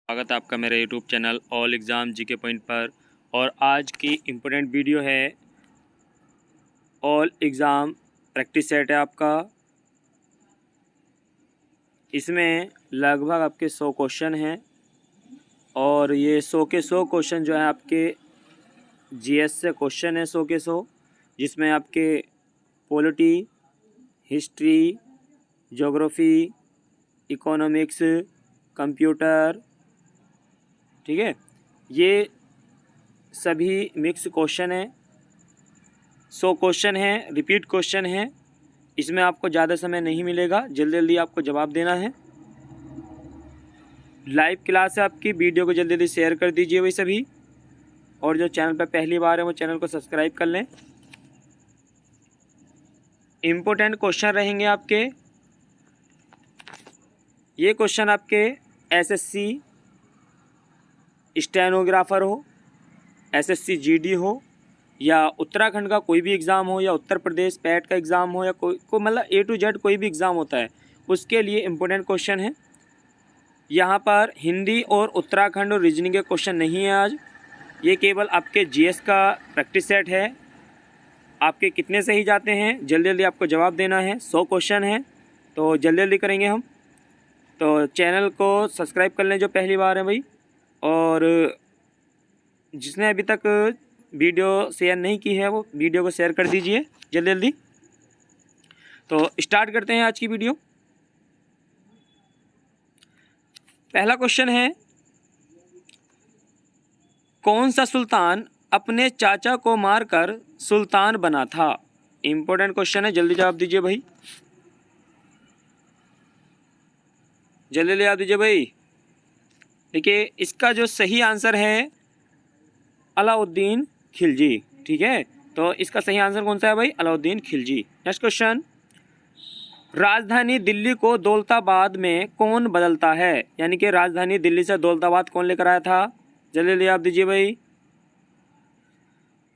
स्वागत है आपका मेरे YouTube channel all exam GK point पर। और आज की इम्पोर्टेंट वीडियो है ऑल एग्ज़ाम प्रैक्टिस सेट है आपका। इसमें लगभग आपके 100 क्वेश्चन हैं और ये 100 के 100 क्वेश्चन जो है आपके जीएस से क्वेश्चन है 100 के 100, जिसमें आपके polity, history, geography, economics, computer, ठीक है, ये सभी मिक्स क्वेश्चन हैं। 100 क्वेश्चन हैं, रिपीट क्वेश्चन हैं। इसमें आपको ज़्यादा समय नहीं मिलेगा, जल्दी जल्दी आपको जवाब देना है। लाइव क्लास है आपकी, वीडियो को जल्दी जल्दी शेयर कर दीजिए वही सभी। और जो चैनल पर पहली बार है वो चैनल को सब्सक्राइब कर लें। इम्पोर्टेंट क्वेश्चन रहेंगे आपके। ये क्वेश्चन आपके एसएससी स्टेनोग्राफर हो, एसएससी जीडी हो, या उत्तराखंड का कोई भी एग्ज़ाम हो, या उत्तर प्रदेश पैट का एग्ज़ाम हो, या कोई मतलब A to Z कोई भी एग्ज़ाम होता है, उसके लिए इम्पोर्टेंट क्वेश्चन है। यहाँ पर हिंदी और उत्तराखंड और रीजनिंग के क्वेश्चन नहीं है आज। ये केवल आपके जीएस का प्रैक्टिस सेट है। आपके कितने सही जाते हैं, जल्दी जल्दी आपको जवाब देना है। 100 क्वेश्चन हैं तो जल्दी जल्दी करेंगे हम। तो चैनल को सब्सक्राइब कर लें जो पहली बार है भाई, और जिसने अभी तक वीडियो शेयर नहीं की है वो वीडियो को शेयर कर दीजिए जल्दी जल्दी। तो स्टार्ट करते हैं आज की वीडियो। पहला क्वेश्चन है, कौन सा सुल्तान अपने चाचा को मारकर सुल्तान बना था? इंपॉर्टेंट क्वेश्चन है, जल्दी जवाब दीजिए भाई, जल्दी जल्दी जवाब दीजिए भाई। देखिए इसका जो सही आंसर है अलाउद्दीन खिलजी, ठीक है। तो इसका सही आंसर कौन सा है भाई? अलाउद्दीन खिलजी। नेक्स्ट क्वेश्चन, राजधानी दिल्ली को दौलताबाद में कौन बदलता है? यानी कि राजधानी दिल्ली से दौलताबाद कौन लेकर आया था? जल्दी जल्दी आप दीजिए भाई।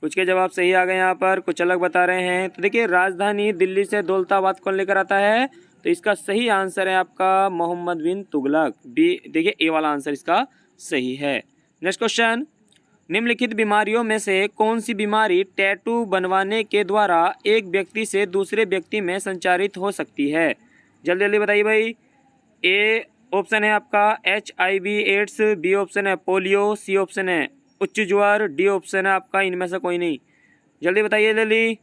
कुछ के जवाब सही आ गए यहाँ पर, कुछ अलग बता रहे हैं। तो देखिए राजधानी दिल्ली से दौलताबाद कौन लेकर आता है? तो इसका सही आंसर है आपका मोहम्मद बिन तुगलक। बी, देखिए ए वाला आंसर इसका सही है। नेक्स्ट क्वेश्चन, निम्नलिखित बीमारियों में से कौन सी बीमारी टैटू बनवाने के द्वारा एक व्यक्ति से दूसरे व्यक्ति में संचारित हो सकती है? जल्दी जल्दी बताइए भाई। ए ऑप्शन है आपका HIV एड्स, बी ऑप्शन है पोलियो, सी ऑप्शन है उच्च ज्वर, डी ऑप्शन है आपका इनमें से कोई नहीं। जल्दी बताइए जल्दी,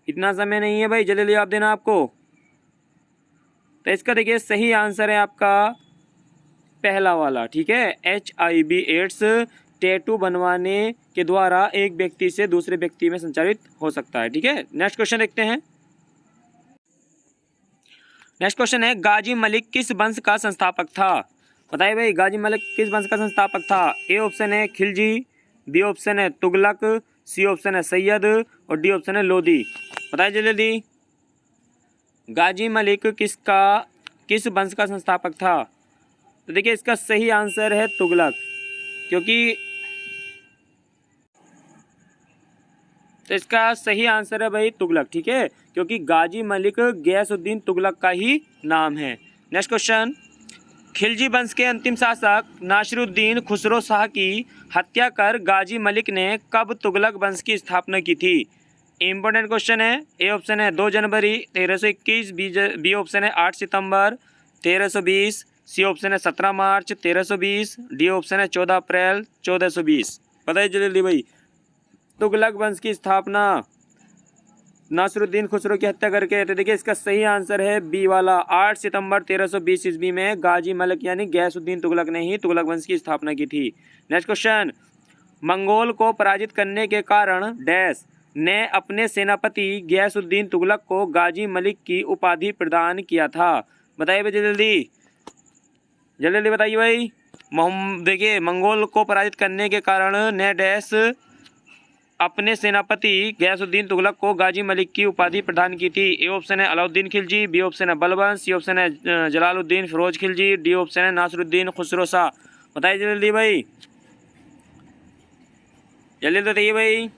इतना समय नहीं है भाई, जल्दी जल्दी आप देना आपको। तो इसका देखिए सही आंसर है आपका पहला वाला, ठीक है। HIV एड्स टैटू बनवाने के द्वारा एक व्यक्ति से दूसरे व्यक्ति में संचारित हो सकता है, ठीक है। नेक्स्ट क्वेश्चन देखते हैं। नेक्स्ट क्वेश्चन है, गाजी मलिक किस वंश का संस्थापक था? बताइए भाई, गाजी मलिक किस वंश का संस्थापक था? ए ऑप्शन है खिलजी, बी ऑप्शन है तुगलक, सी ऑप्शन है सैयद, और डी ऑप्शन है लोधी। बताइए जल्दी जल्दी, गाजी मलिक किस वंश का संस्थापक था? तो देखिए इसका सही आंसर है तुगलक, क्योंकि तो इसका सही आंसर है भाई तुगलक, ठीक है, क्योंकि गाजी मलिक गयासुद्दीन तुगलक का ही नाम है। नेक्स्ट क्वेश्चन, खिलजी वंश के अंतिम शासक नासिरुद्दीन खुसरो शाह की हत्या कर गाजी मलिक ने कब तुगलक वंश की स्थापना की थी? इंपॉर्टेंट क्वेश्चन है। ए ऑप्शन है 2 जनवरी 1321, बी ऑप्शन है 8 सितंबर 1320, सी ऑप्शन है 17 मार्च 1320, डी ऑप्शन है 14 अप्रैल 1420। बताइए जल्दी जल्दी भाई, तुगलक वंश की स्थापना नासिरुद्दीन खुसरो की हत्या करके। तो देखिए इसका सही आंसर है बी वाला, 8 सितंबर 1320 ईस्वी में गाजी मलिक यानी गयासुद्दीन तुगलक ने ही तुगलक वंश की स्थापना की थी। नेक्स्ट क्वेश्चन, मंगोल को पराजित करने के कारण डैश ने अपने सेनापति गयासुद्दीन तुगलक को गाजी मलिक की उपाधि प्रदान किया था? बताइए भाई जल्दी जल्दी, जल्दी जल्दी बताइए भाई। देखिए मंगोल को पराजित करने के कारण ने डैश अपने सेनापति गयासुद्दीन तुगलक को गाजी मलिक की उपाधि प्रदान की थी? ए ऑप्शन है अलाउद्दीन खिलजी, बी ऑप्शन है बलबन, सी ऑप्शन है जलालुद्दीन फिरोज खिलजी, डी ऑप्शन है नासिरुद्दीन खुसरो शाह। बताइए जल्दी भाई, जल्दी बताइए भाई।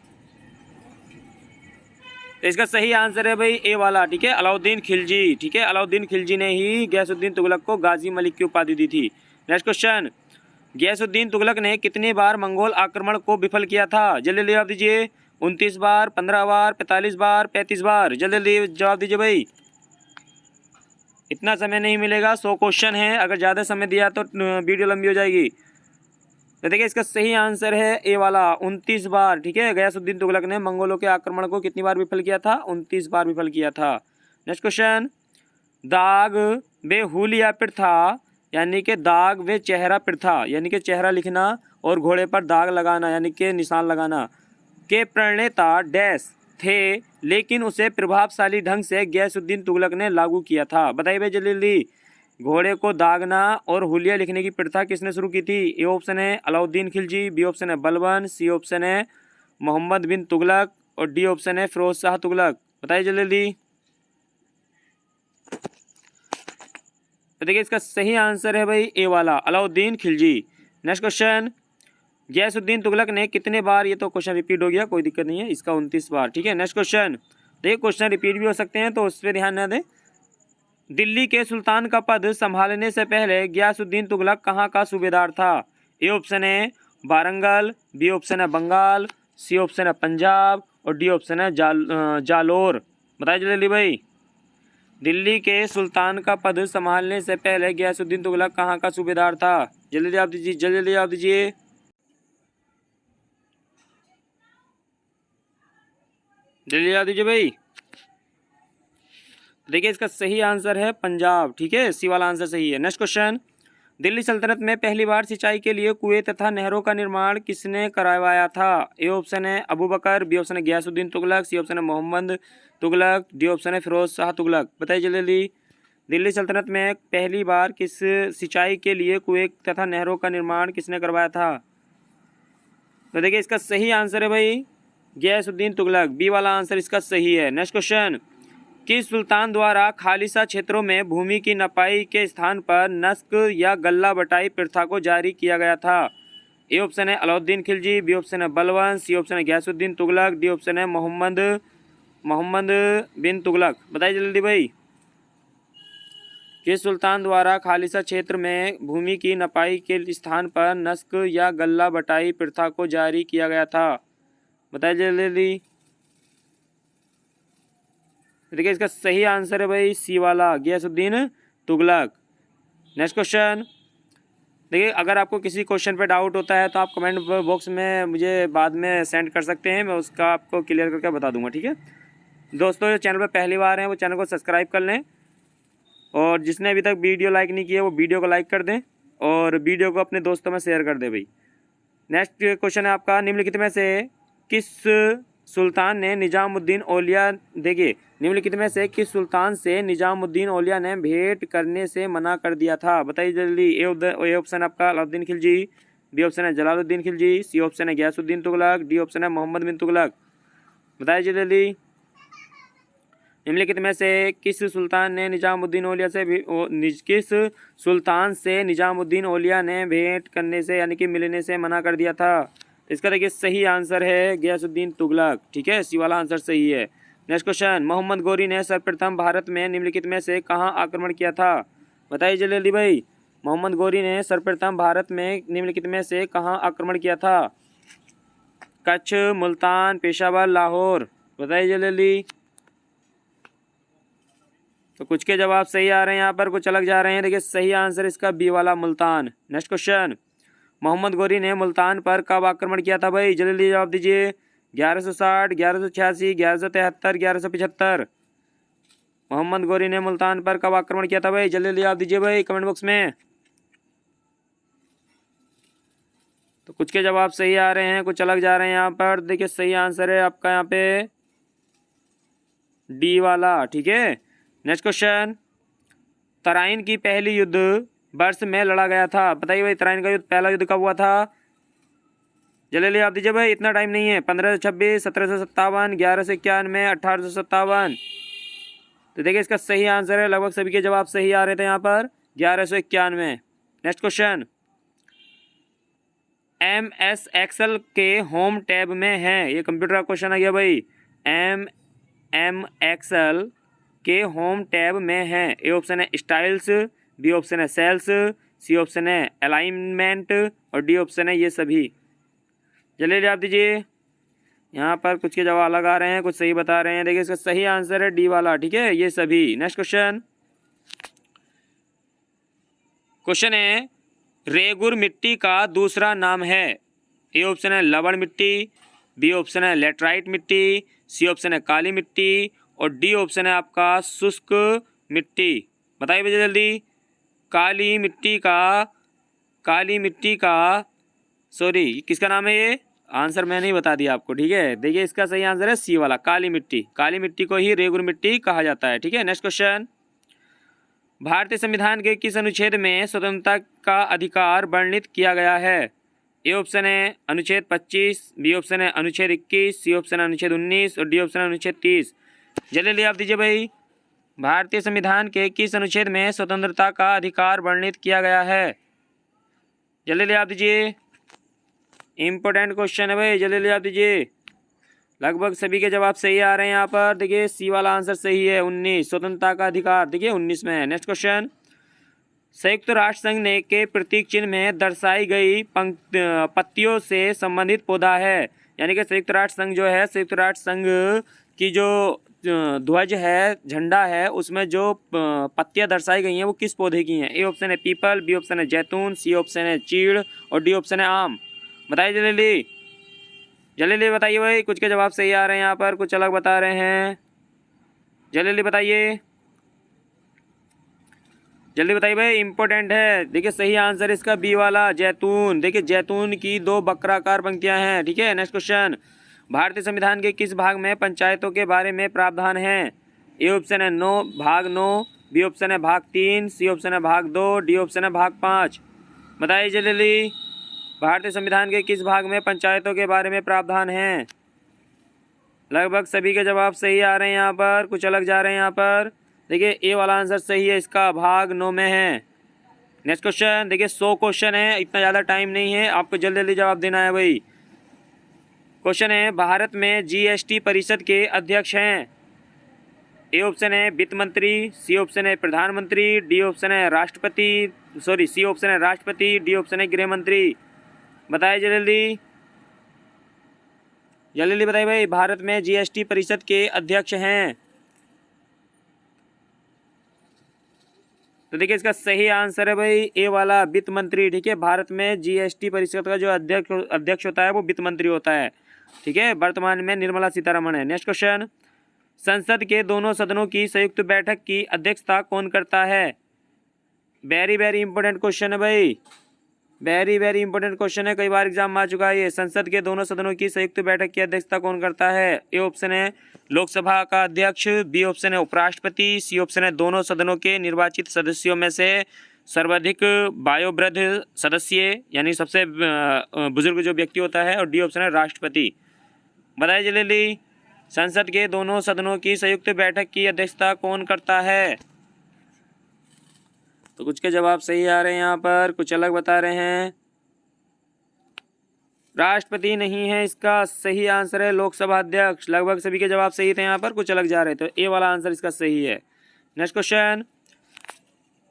तो इसका सही आंसर है भाई ए वाला, ठीक है, अलाउद्दीन खिलजी, ठीक है। अलाउद्दीन खिलजी ने ही गयासुद्दीन तुगलक को गाजी मलिक की उपाधि दी थी। नेक्स्ट क्वेश्चन, गयासुद्दीन तुगलक ने कितनी बार मंगोल आक्रमण को विफल किया था? जल्दी जल्दी जवाब दीजिए। 29 बार, 15 बार, 45 बार, 35 बार। जल्दी जल्दी जवाब दीजिए भाई, इतना समय नहीं मिलेगा। 100 क्वेश्चन है, अगर ज़्यादा समय दिया तो वीडियो लंबी हो जाएगी। तो देखिए इसका सही आंसर है ए वाला, 29 बार। ठीक है, गयासुद्दीन तुगलक ने मंगोलों के आक्रमण को कितनी बार विफल किया था? 29 बार विफल किया था। नेक्स्ट क्वेश्चन, दाग बे हुलिया प्रथा यानी कि दाग व चेहरा प्रथा यानी कि चेहरा लिखना और घोड़े पर दाग लगाना यानी कि निशान लगाना के प्रणेता डैश थे, लेकिन उसे प्रभावशाली ढंग से गयासुद्दीन तुगलक ने लागू किया था। बताइए भाई जल्दी जल्दी, घोड़े को दागना और हुलिया लिखने की प्रथा किसने शुरू की थी? ए ऑप्शन है अलाउद्दीन खिलजी, बी ऑप्शन है बलबन, सी ऑप्शन है मोहम्मद बिन तुगलक और डी ऑप्शन है फिरोज शाह तुगलक। बताइए जल्दी जल्दी। तो देखिए इसका सही आंसर है भाई ए वाला, अलाउद्दीन खिलजी। नेक्स्ट क्वेश्चन, गयासुद्दीन तुगलक ने कितने बार, ये तो क्वेश्चन रिपीट हो गया, कोई दिक्कत नहीं है, इसका 29 बार। ठीक है, नेक्स्ट क्वेश्चन, देखिए क्वेश्चन रिपीट भी हो सकते हैं तो उस पर ध्यान न दें। दिल्ली के सुल्तान का पद संभालने से पहले गयासुद्दीन तुगलक कहाँ का सूबेदार था? ए ऑप्शन है वारंगल, बी ऑप्शन है बंगाल, सी ऑप्शन है पंजाब और डी ऑप्शन है जालोर। बताइए जल्दी भाई, दिल्ली के सुल्तान का पद संभालने से पहले गयासुद्दीन तुगलक कहाँ का सूबेदार था? जल्दी जवाब दीजिए, जल्दी जल्दी जवाब दीजिए। जल्दी जवाब दीजिए भाई। देखिए इसका सही आंसर है पंजाब। ठीक है, सी वाला आंसर सही है। नेक्स्ट क्वेश्चन, दिल्ली सल्तनत में पहली बार सिंचाई के लिए कुएं तथा नहरों का निर्माण किसने करवाया था? ए ऑप्शन है अबू बकर, बी ऑप्शन है गयासुद्दीन तुगलक, सी ऑप्शन है मोहम्मद तुगलक, डी ऑप्शन है फिरोज शाह तुगलक। बताइए जल्दी जल्दी, दिल्ली सल्तनत में पहली बार किस सिंचाई के लिए कुएं तथा नहरों का निर्माण किसने करवाया था? तो देखिए इसका सही आंसर है भाई गयासुद्दीन तुगलक, बी वाला आंसर इसका सही है। नेक्स्ट क्वेश्चन, किस सुल्तान द्वारा खालिसा क्षेत्रों में भूमि की नपाई के स्थान पर नस्क या गल्ला बटाई प्रथा को जारी किया गया था? ए ऑप्शन है अलाउद्दीन खिलजी, बी ऑप्शन है बलबन, सी ऑप्शन है गयासुद्दीन तुगलक, डी ऑप्शन है मोहम्मद बिन तुगलक। बताइए जल्दी भाई, किस सुल्तान द्वारा खालिसा क्षेत्र में भूमि की नपाई के स्थान पर नस्क या गल्ला बटाई प्रथा को जारी किया गया था? बताइए जल्दी। देखिए इसका सही आंसर है भाई सी वाला, गयासुद्दीन तुगलक। नेक्स्ट क्वेश्चन, देखिए अगर आपको किसी क्वेश्चन पे डाउट होता है तो आप कमेंट बॉक्स में मुझे बाद में सेंड कर सकते हैं, मैं उसका आपको क्लियर करके बता दूंगा। ठीक है दोस्तों, जो चैनल पर पहली बार हैं वो चैनल को सब्सक्राइब कर लें और जिसने अभी तक वीडियो लाइक नहीं किया वो वीडियो को लाइक कर दें और वीडियो को अपने दोस्तों में शेयर कर दें भाई। नेक्स्ट क्वेश्चन है आपका, निम्नलिखित में से किस सुल्तान ने निजामुद्दीन औलिया, देखिए निम्नलिखित में से किस सुल्तान से निजामुद्दीन औलिया ने भेंट करने से मना कर दिया था? बताइए जल्दी। ए ऑप्शन आपका अलाउद्दीन खिलजी, बी ऑप्शन है जलालुद्दीन खिलजी, सी ऑप्शन है गयासुद्दीन तुगलक, डी ऑप्शन है मोहम्मद बिन तुगलक। बताइए जल्दी, निम्नलिखित में से किस सुल्तान ने निजामुद्दीन औलिया से किस सुल्तान से निजामुद्दीन औलिया ने भेंट करने से यानी कि मिलने से मना कर दिया था? इसका देखिए सही आंसर है गयासुद्दीन तुगलक। ठीक है, सी वाला आंसर सही है। नेक्स्ट क्वेश्चन, मोहम्मद गौरी ने सर्वप्रथम भारत में निम्नलिखित में से कहाँ आक्रमण किया था? बताइए जल्दी भाई, मोहम्मद गौरी ने सर्वप्रथम भारत में निम्नलिखित में से कहाँ आक्रमण किया था? कच्छ, मुल्तान, पेशावर, लाहौर। बताइए जल्दी। तो कुछ के जवाब सही आ रहे हैं यहाँ पर, कुछ अलग जा रहे हैं। देखिए सही आंसर इसका बी वाला मुल्तान। नेक्स्ट क्वेश्चन, मोहम्मद गौरी ने मुल्तान पर कब आक्रमण किया था भाई? जल्दी जवाब दीजिए। 1160, 1186, 1173, 1175। मोहम्मद गौरी ने मुल्तान पर कब आक्रमण किया था भाई? जल्दी जवाब दीजिए भाई कमेंट बॉक्स में। तो कुछ के जवाब सही आ रहे हैं, कुछ अलग जा रहे हैं यहाँ पर। देखिए सही आंसर है आपका यहाँ पे डी वाला। ठीक है, नेक्स्ट क्वेश्चन, तराइन की पहली युद्ध वर्ष में लड़ा गया था? बताइए भाई, तराइन का युद्ध पहला युद्ध कब हुआ था? जल्दी आप दीजिए भाई, इतना टाइम नहीं है। 1526, 1757, 1191, 1857। तो देखिए इसका सही आंसर है, लगभग सभी के जवाब सही आ रहे थे यहाँ पर, 1191। नेक्स्ट क्वेश्चन, MS एक्सेल के होम टैब में है, ये कंप्यूटर का क्वेश्चन आ गया भाई। M एक्सेल के होम टैब में है। ए ऑप्शन है स्टाइल्स, बी ऑप्शन है सेल्स, सी ऑप्शन है अलाइनमेंट और डी ऑप्शन है ये सभी। जल्दी जवाब दीजिए। यहाँ पर कुछ के जवाब अलग आ रहे हैं, कुछ सही बता रहे हैं। देखिए इसका सही आंसर है डी वाला, ठीक है, ये सभी। नेक्स्ट क्वेश्चन, क्वेश्चन है रेगुर मिट्टी का दूसरा नाम है। ए ऑप्शन है लवण मिट्टी, बी ऑप्शन है लेटराइट मिट्टी, सी ऑप्शन है काली मिट्टी और डी ऑप्शन है आपका शुष्क मिट्टी। बताइए भैया जल्दी। काली मिट्टी का सॉरी किसका नाम है ये? आंसर मैंने ही बता दिया आपको, ठीक है। देखिए इसका सही आंसर है सी वाला, काली मिट्टी। काली मिट्टी को ही रेगुर मिट्टी कहा जाता है, ठीक है। नेक्स्ट क्वेश्चन, भारतीय संविधान के किस अनुच्छेद में स्वतंत्रता का अधिकार वर्णित किया गया है? ए ऑप्शन है अनुच्छेद 25, बी ऑप्शन है अनुच्छेद 21, सी ऑप्शन है अनुच्छेद 19 और डी ऑप्शन है अनुच्छेद 30। जल्दी आप दीजिए भाई। भारतीय संविधान के किस अनुच्छेद में स्वतंत्रता का अधिकार वर्णित किया गया है? जल्दी आप दीजिए। इम्पोर्टेंट क्वेश्चन है भाई, जल्दी आप दीजिए। लगभग सभी के जवाब सही आ रहे हैं यहाँ पर। देखिए सी वाला आंसर सही है, 19, स्वतंत्रता का अधिकार। देखिए 19 में है। नेक्स्ट क्वेश्चन, संयुक्त राष्ट्र संघ ने के प्रतीक चिन्ह में दर्शाई गई पत्तियों से संबंधित पौधा है। यानी कि संयुक्त राष्ट्र संघ जो है, संयुक्त राष्ट्र संघ की जो ध्वज है, झंडा है, उसमें जो पत्तियां दर्शाई गई हैं वो किस पौधे की हैं? ए ऑप्शन है पीपल, बी ऑप्शन है जैतून, सी ऑप्शन है चीड़ और डी ऑप्शन है आम। बताइए जल्दी बताइए भाई। कुछ के जवाब सही आ रहे हैं यहाँ पर, कुछ अलग बता रहे हैं। जल्दी बताइए, जल्दी बताइए भाई, इंपॉर्टेंट है। देखिए सही आंसर इसका बी वाला, जैतून। देखिए जैतून की 2 बक्राकार पंक्तियां हैं, ठीक है। नेक्स्ट क्वेश्चन, भारतीय संविधान के किस भाग में पंचायतों के बारे में प्रावधान है? ए ऑप्शन है भाग 9, बी ऑप्शन है भाग 3, सी ऑप्शन है भाग 2, डी ऑप्शन है भाग 5। बताइए जल्दी। भारतीय संविधान के किस भाग में पंचायतों के बारे में प्रावधान है? लगभग सभी के जवाब सही आ रहे हैं यहाँ पर, कुछ अलग जा रहे हैं यहाँ पर। देखिए ए वाला आंसर सही है, इसका भाग 9 में है। नेक्स्ट क्वेश्चन, देखिए 100 क्वेश्चन है, इतना ज़्यादा टाइम नहीं है, आपको जल्दी जवाब देना है भाई। क्वेश्चन है भारत में जीएसटी परिषद के अध्यक्ष हैं। ए ऑप्शन है वित्त मंत्री, सी ऑप्शन है प्रधानमंत्री, डी ऑप्शन है सी ऑप्शन है राष्ट्रपति, डी ऑप्शन है गृह मंत्री। बताइए जल्दी बताइए भाई। भारत में जीएसटी परिषद के अध्यक्ष हैं। तो देखिए इसका सही आंसर है भाई ए वाला, वित्त मंत्री, ठीक है। भारत में जीएसटी परिषद का जो अध्यक्ष होता है वो वित्त मंत्री होता है, ठीक है। वर्तमान में निर्मला सीतारमण है। नेक्स्ट क्वेश्चन, संसद के दोनों सदनों की संयुक्त बैठक की अध्यक्षता कौन करता है? वेरी इंपॉर्टेंट क्वेश्चन है भाई, वेरी इंपॉर्टेंट क्वेश्चन है, कई बार एग्जाम में आ चुका है ये। संसद के दोनों सदनों की संयुक्त बैठक की अध्यक्षता कौन करता है? ए ऑप्शन है लोकसभा का अध्यक्ष, बी ऑप्शन है उपराष्ट्रपति, सी ऑप्शन है दोनों सदनों के निर्वाचित सदस्यों में से सर्वाधिक वयोवृद्ध सदस्य, यानी सबसे बुजुर्ग जो व्यक्ति होता है, और डी ऑप्शन है राष्ट्रपति। बताइए जल्दी, संसद के दोनों सदनों की संयुक्त बैठक की अध्यक्षता कौन करता है? तो कुछ के जवाब सही आ रहे हैं यहाँ पर, कुछ अलग बता रहे हैं। राष्ट्रपति नहीं है, इसका सही आंसर है लोकसभा अध्यक्ष। लगभग सभी के जवाब सही थे यहाँ पर, कुछ अलग जा रहे थे। ए वाला आंसर इसका सही है। नेक्स्ट क्वेश्चन,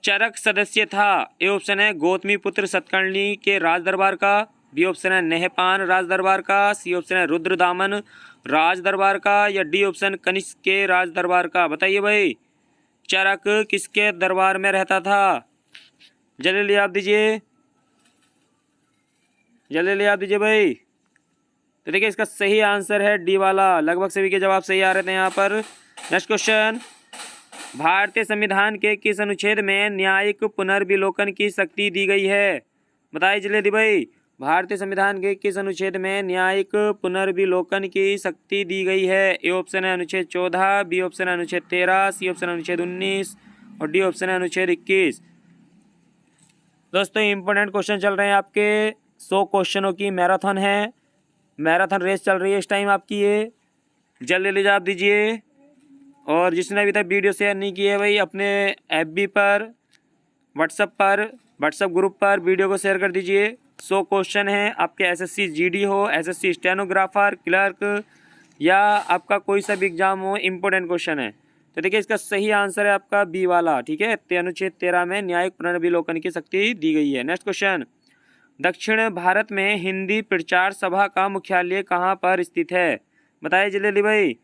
चरक सदस्य था। ए ऑप्शन है गौतमीपुत्र सतकर्णी के राज दरबार का, बी ऑप्शन है नेहपान राज दरबार का, सी ऑप्शन है रुद्रदामन राज दरबार का या डी ऑप्शन कनिष्क के राज दरबार का। बताइए भाई, चरक किसके दरबार में रहता था? जल्दी आप दीजिए, जल्दी आप दीजिए भाई। तो देखिए इसका सही आंसर है डी वाला। लगभग सभी के जवाब सही आ रहे थे यहाँ पर। नेक्स्ट क्वेश्चन, भारतीय संविधान के किस अनुच्छेद में न्यायिक पुनर्विलोकन की शक्ति दी गई है? बताइए जल्दी भाई, भारतीय संविधान के किस अनुच्छेद में न्यायिक पुनर्विलोकन की शक्ति दी गई है? ए ऑप्शन है अनुच्छेद 14, बी ऑप्शन है अनुच्छेद 13, सी ऑप्शन है अनुच्छेद 19 और डी ऑप्शन है अनुच्छेद 21। दोस्तों इंपॉर्टेंट क्वेश्चन चल रहे हैं आपके, 100 क्वेश्चनों की मैराथन है, मैराथन रेस चल रही है इस टाइम आपकी ये। जल्दी जवाब दीजिए। और जिसने अभी तक वीडियो शेयर नहीं की है भाई, अपने FB पर, व्हाट्सएप ग्रुप पर वीडियो को शेयर कर दीजिए। 100 क्वेश्चन है आपके, SSC GD हो, SSC स्टेनोग्राफर, क्लर्क या आपका कोई सा भी एग्जाम हो, इम्पोर्टेंट क्वेश्चन है। तो देखिए इसका सही आंसर है आपका बी वाला, ठीक है। अनुच्छेद 13 में न्यायिक पुनर्विलोकन की शक्ति दी गई है। नेक्स्ट क्वेश्चन, दक्षिण भारत में हिंदी प्रचार सभा का मुख्यालय कहाँ पर स्थित है? बताइए जल्दी भाई,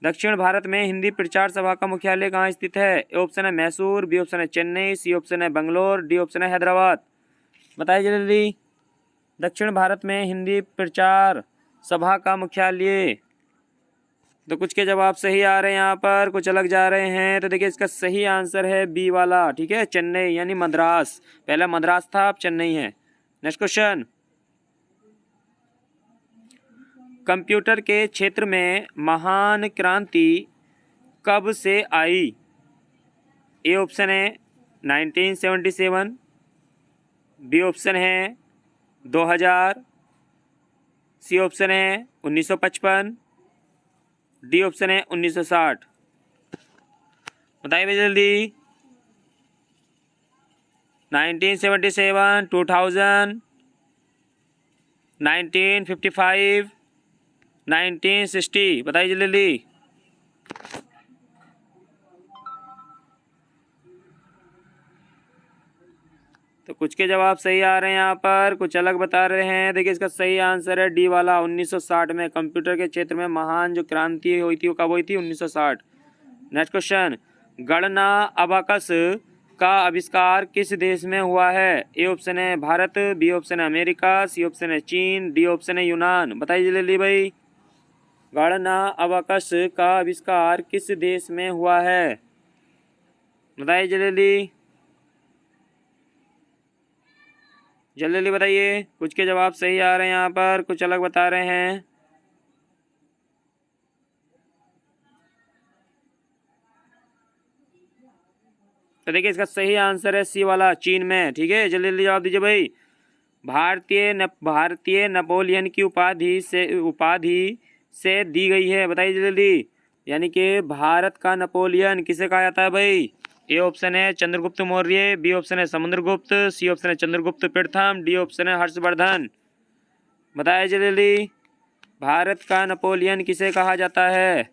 दक्षिण भारत में हिंदी प्रचार सभा का मुख्यालय कहाँ स्थित है? ए ऑप्शन है मैसूर, बी ऑप्शन है चेन्नई, सी ऑप्शन है बंगलोर, डी ऑप्शन है हैदराबाद। बताइए जल्दी, दक्षिण भारत में हिंदी प्रचार सभा का मुख्यालय। तो कुछ के जवाब सही आ रहे हैं यहाँ पर, कुछ अलग जा रहे हैं। तो देखिए इसका सही आंसर है बी वाला, ठीक है, चेन्नई यानी मद्रास। पहला मद्रास था, अब चेन्नई है। नेक्स्ट क्वेश्चन, कंप्यूटर के क्षेत्र में महान क्रांति कब से आई? ए ऑप्शन है 1977, बी ऑप्शन है 2000, सी ऑप्शन है 1955, डी ऑप्शन है 1960। बताइए भाई जल्दी, 1977, 2000, 1955, 1960। बताइए जल्दी। तो कुछ के जवाब सही आ रहे हैं यहाँ पर, कुछ अलग बता रहे हैं। देखिए इसका सही आंसर है डी वाला, 1960 में कंप्यूटर के क्षेत्र में महान जो क्रांति हुई थी वो कब हुई थी? 1960। नेक्स्ट क्वेश्चन, गणना अबाकस का आविष्कार किस देश में हुआ है? ए ऑप्शन है भारत, बी ऑप्शन है अमेरिका, सी ऑप्शन है चीन, डी ऑप्शन है यूनान। बताइए जल्दी भाई, गणना अबाकस का आविष्कार किस देश में हुआ है? बताइए जल्दी जल्दी बताइए। कुछ के जवाब सही आ रहे हैं यहाँ पर, कुछ अलग बता रहे हैं। तो देखिए इसका सही आंसर है सी वाला, चीन में, ठीक है। जल्दी जल्दी जवाब दीजिए भाई। भारतीय नेपोलियन की उपाधि से दी गई है। बताइए जल्दी, यानी कि भारत का नेपोलियन किसे कहा जाता है भाई? ए ऑप्शन है चंद्रगुप्त मौर्य, बी ऑप्शन है समुद्रगुप्त, सी ऑप्शन है चंद्रगुप्त प्रथम, डी ऑप्शन है हर्षवर्धन। बताइए जल्दी, भारत का नेपोलियन किसे कहा जाता है?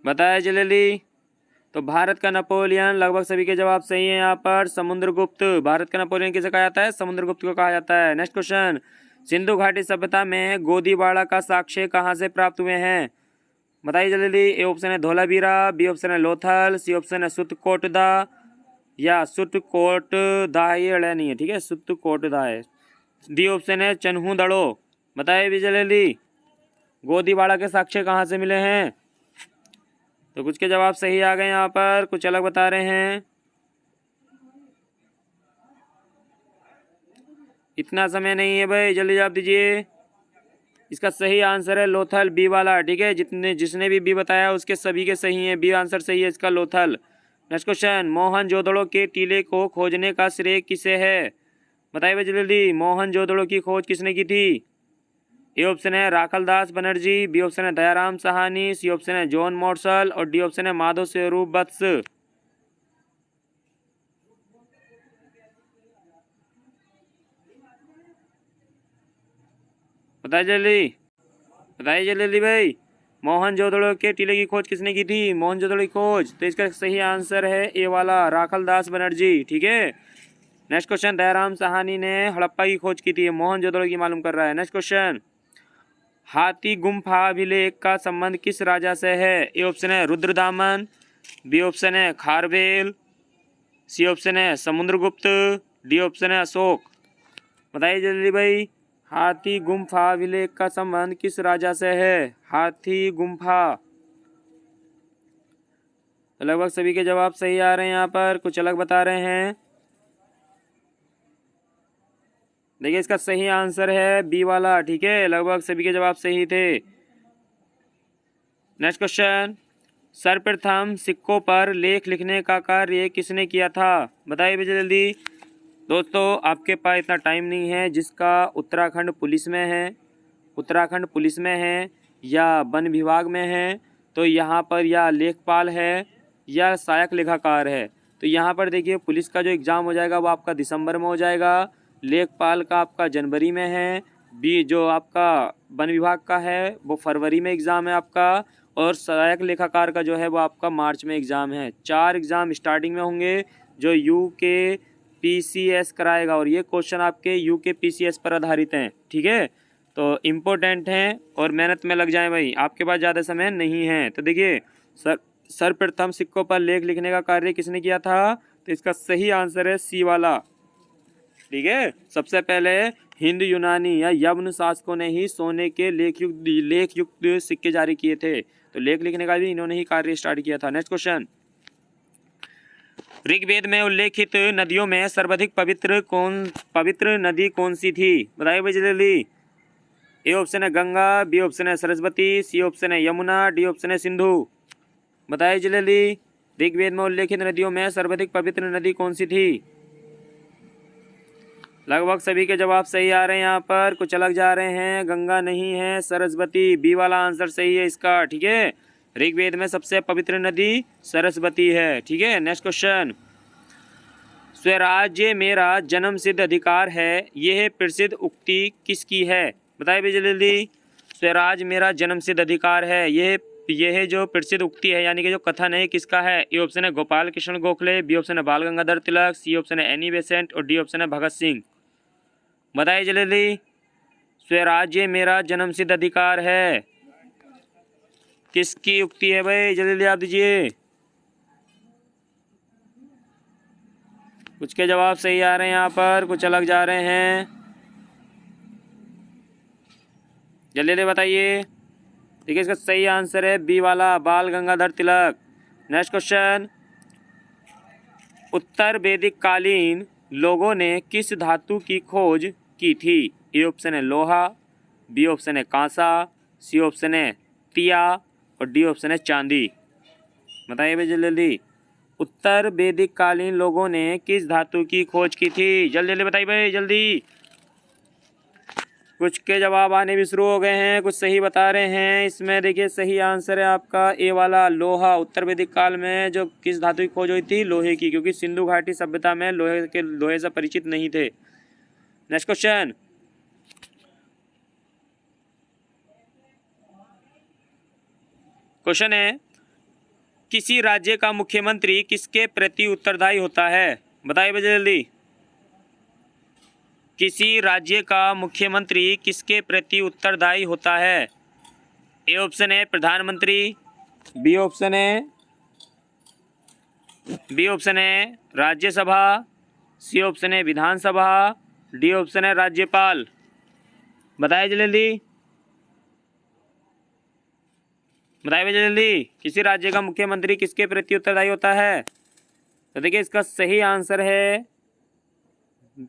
बताइए जल्दी। तो भारत का नेपोलियन, लगभग सभी के जवाब सही है यहाँ पर, समुद्रगुप्त। भारत का नेपोलियन किसे कहा जाता है? समुद्रगुप्त को कहा जाता है। नेक्स्ट क्वेश्चन, सिंधु घाटी सभ्यता में गोदीबाड़ा का साक्ष्य कहाँ से प्राप्त हुए हैं? बताइए जल्दी। ए ऑप्शन है धोलावीरा, बी ऑप्शन है लोथल, सी ऑप्शन है सुत्तकोटदा या सुत्तकोटदा, ये अड़ा नहीं है, ठीक है, सुत्तकोटदा है, डी ऑप्शन है चन्हू-दड़ो। बताइए भी जल्दी, गोदीबाड़ा के साक्ष्य कहाँ से मिले हैं? तो कुछ के जवाब सही आ गए यहाँ पर, कुछ अलग बता रहे हैं। इतना समय नहीं है भाई, जल्दी जवाब दीजिए। इसका सही आंसर है लोथल, बी वाला, ठीक है। जिसने भी बी बताया उसके सभी के सही हैं, बी आंसर सही है इसका, लोथल। नेक्स्ट क्वेश्चन, मोहनजोदड़ो के टीले को खोजने का श्रेय किसे है? बताइए भाई जल्दी, मोहनजोदड़ो की खोज किसने की थी? ए ऑप्शन है राखलदास बनर्जी, बी ऑप्शन है दयाराम साहनी, सी ऑप्शन है जॉन मॉर्सल और डी ऑप्शन है माधव स्वरूप वत्स। बताइए जल्दी भाई, मोहनजोदड़ो के टीले की खोज किसने की थी? मोहनजोदड़ो की खोज, तो इसका सही आंसर है ए वाला, राखलदास बनर्जी, ठीक है। नेक्स्ट क्वेश्चन, दयाराम साहनी ने हड़प्पा की खोज की थी, मोहनजोदड़ो की मालूम कर रहा है। नेक्स्ट क्वेश्चन, हाथी गुम्फा अभिलेख का संबंध किस राजा से है? ए ऑप्शन है रुद्रदामन, बी ऑप्शन है खारवेल, सी ऑप्शन है समुद्रगुप्त, डी ऑप्शन है अशोक। बताइए जल्दी भाई, हाथी गुम्फा अभिलेख का संबंध किस राजा से है? हाथी गुम्फा, लगभग सभी के जवाब सही आ रहे हैं यहाँ पर, कुछ अलग बता रहे हैं। देखिए इसका सही आंसर है बी वाला, ठीक है, लगभग सभी के जवाब सही थे। नेक्स्ट क्वेश्चन, सर्वप्रथम सिक्कों पर लेख लिखने का कार्य किसने किया था? बताइए भैया जल्दी। दोस्तों आपके पास इतना टाइम नहीं है, जिसका उत्तराखंड पुलिस में है या वन विभाग में है, तो यहाँ पर या लेखपाल है या सहायक लेखाकार है। तो यहाँ पर देखिए पुलिस का जो एग्ज़ाम हो जाएगा वो आपका दिसंबर में हो जाएगा, लेखपाल का आपका जनवरी में है, बी जो आपका वन विभाग का है वो फरवरी में एग्ज़ाम है आपका, और सहायक लेखाकार का जो है वो आपका मार्च में एग्ज़ाम है। 4 एग्ज़ाम स्टार्टिंग में होंगे जो UKPCS कराएगा, और ये क्वेश्चन आपके UKPCS पर आधारित हैं, ठीक है। तो इम्पोर्टेंट हैं और मेहनत में लग जाएं भाई, आपके पास ज़्यादा समय नहीं है। तो देखिए सर्वप्रथम सिक्कों पर लेख लिखने का कार्य किसने किया था? तो इसका सही आंसर है सी वाला, ठीक है। सबसे पहले हिंद यूनानी या यवन शासकों ने ही सोने के लेख युक्त सिक्के जारी किए थे। तो लेख लिखने का भी इन्होंने ही कार्य स्टार्ट किया था। नेक्स्ट क्वेश्चन, ऋग्वेद में उल्लेखित नदियों में सर्वाधिक पवित्र नदी कौन सी थी? बताइए भाई जल्दी। ए ऑप्शन है गंगा, बी ऑप्शन है सरस्वती, सी ऑप्शन है यमुना, डी ऑप्शन है सिंधु। बताइए जल्दी, ऋग्वेद में उल्लेखित नदियों में सर्वाधिक पवित्र नदी कौन सी थी? लगभग सभी के जवाब सही आ रहे हैं, यहाँ पर कुछ अलग जा रहे हैं। गंगा नहीं है, सरस्वती, बी वाला आंसर सही है इसका, ठीक है। ऋग्वेद में सबसे पवित्र नदी सरस्वती है, ठीक है। नेक्स्ट क्वेश्चन, स्वराज्य मेरा जन्म सिद्ध अधिकार है, यह प्रसिद्ध उक्ति किसकी है? बताइए भाई जल्दी। स्वराज मेरा जन्म सिद्ध अधिकार है, यह जो प्रसिद्ध उक्ति है यानी कि जो कथन है किसका है? ए ऑप्शन है गोपाल कृष्ण गोखले, बी ऑप्शन है बाल गंगाधर तिलक, सी ऑप्शन है एनी बेसेंट और डी ऑप्शन है भगत सिंह। बताइए जल्दी, स्वराज्य मेरा जन्म सिद्ध अधिकार है किसकी उक्ति है भाई? जल्दी आप दीजिए। कुछ के जवाब सही आ रहे हैं यहाँ पर, कुछ अलग जा रहे हैं। जल्दी बताइए। देखिए इसका सही आंसर है बी वाला, बाल गंगाधर तिलक। नेक्स्ट क्वेश्चन, उत्तर वैदिक कालीन लोगों ने किस धातु की खोज की थी? ए ऑप्शन है लोहा, बी ऑप्शन है कांसा, सी ऑप्शन है तिया और डी ऑप्शन है चांदी। बताइए भाई जल्दी, उत्तर वैदिक कालीन लोगों ने किस धातु की खोज की थी? जल्दी जल्दी बताइए भाई जल्दी। कुछ के जवाब आने भी शुरू हो गए हैं, कुछ सही बता रहे हैं। इसमें देखिए सही आंसर है आपका ए वाला, लोहा। उत्तर वैदिक काल में जो किस धातु की खोज हुई थी? लोहे की, क्योंकि सिंधु घाटी सभ्यता में लोहे से परिचित नहीं थे। नेक्स्ट क्वेश्चन, क्वेश्चन है किसी राज्य का मुख्यमंत्री किसके प्रति उत्तरदायी होता है? बताइए भाई जल्दी। किसी राज्य का मुख्यमंत्री किसके प्रति उत्तरदायी होता है? ए ऑप्शन है प्रधानमंत्री, बी ऑप्शन है राज्यसभा, सी ऑप्शन है विधानसभा, डी ऑप्शन है राज्यपाल। बताइए जल्दी, बताइए जल्दी, किसी राज्य का मुख्यमंत्री किसके प्रति उत्तरदायी होता है? तो देखिए इसका सही आंसर है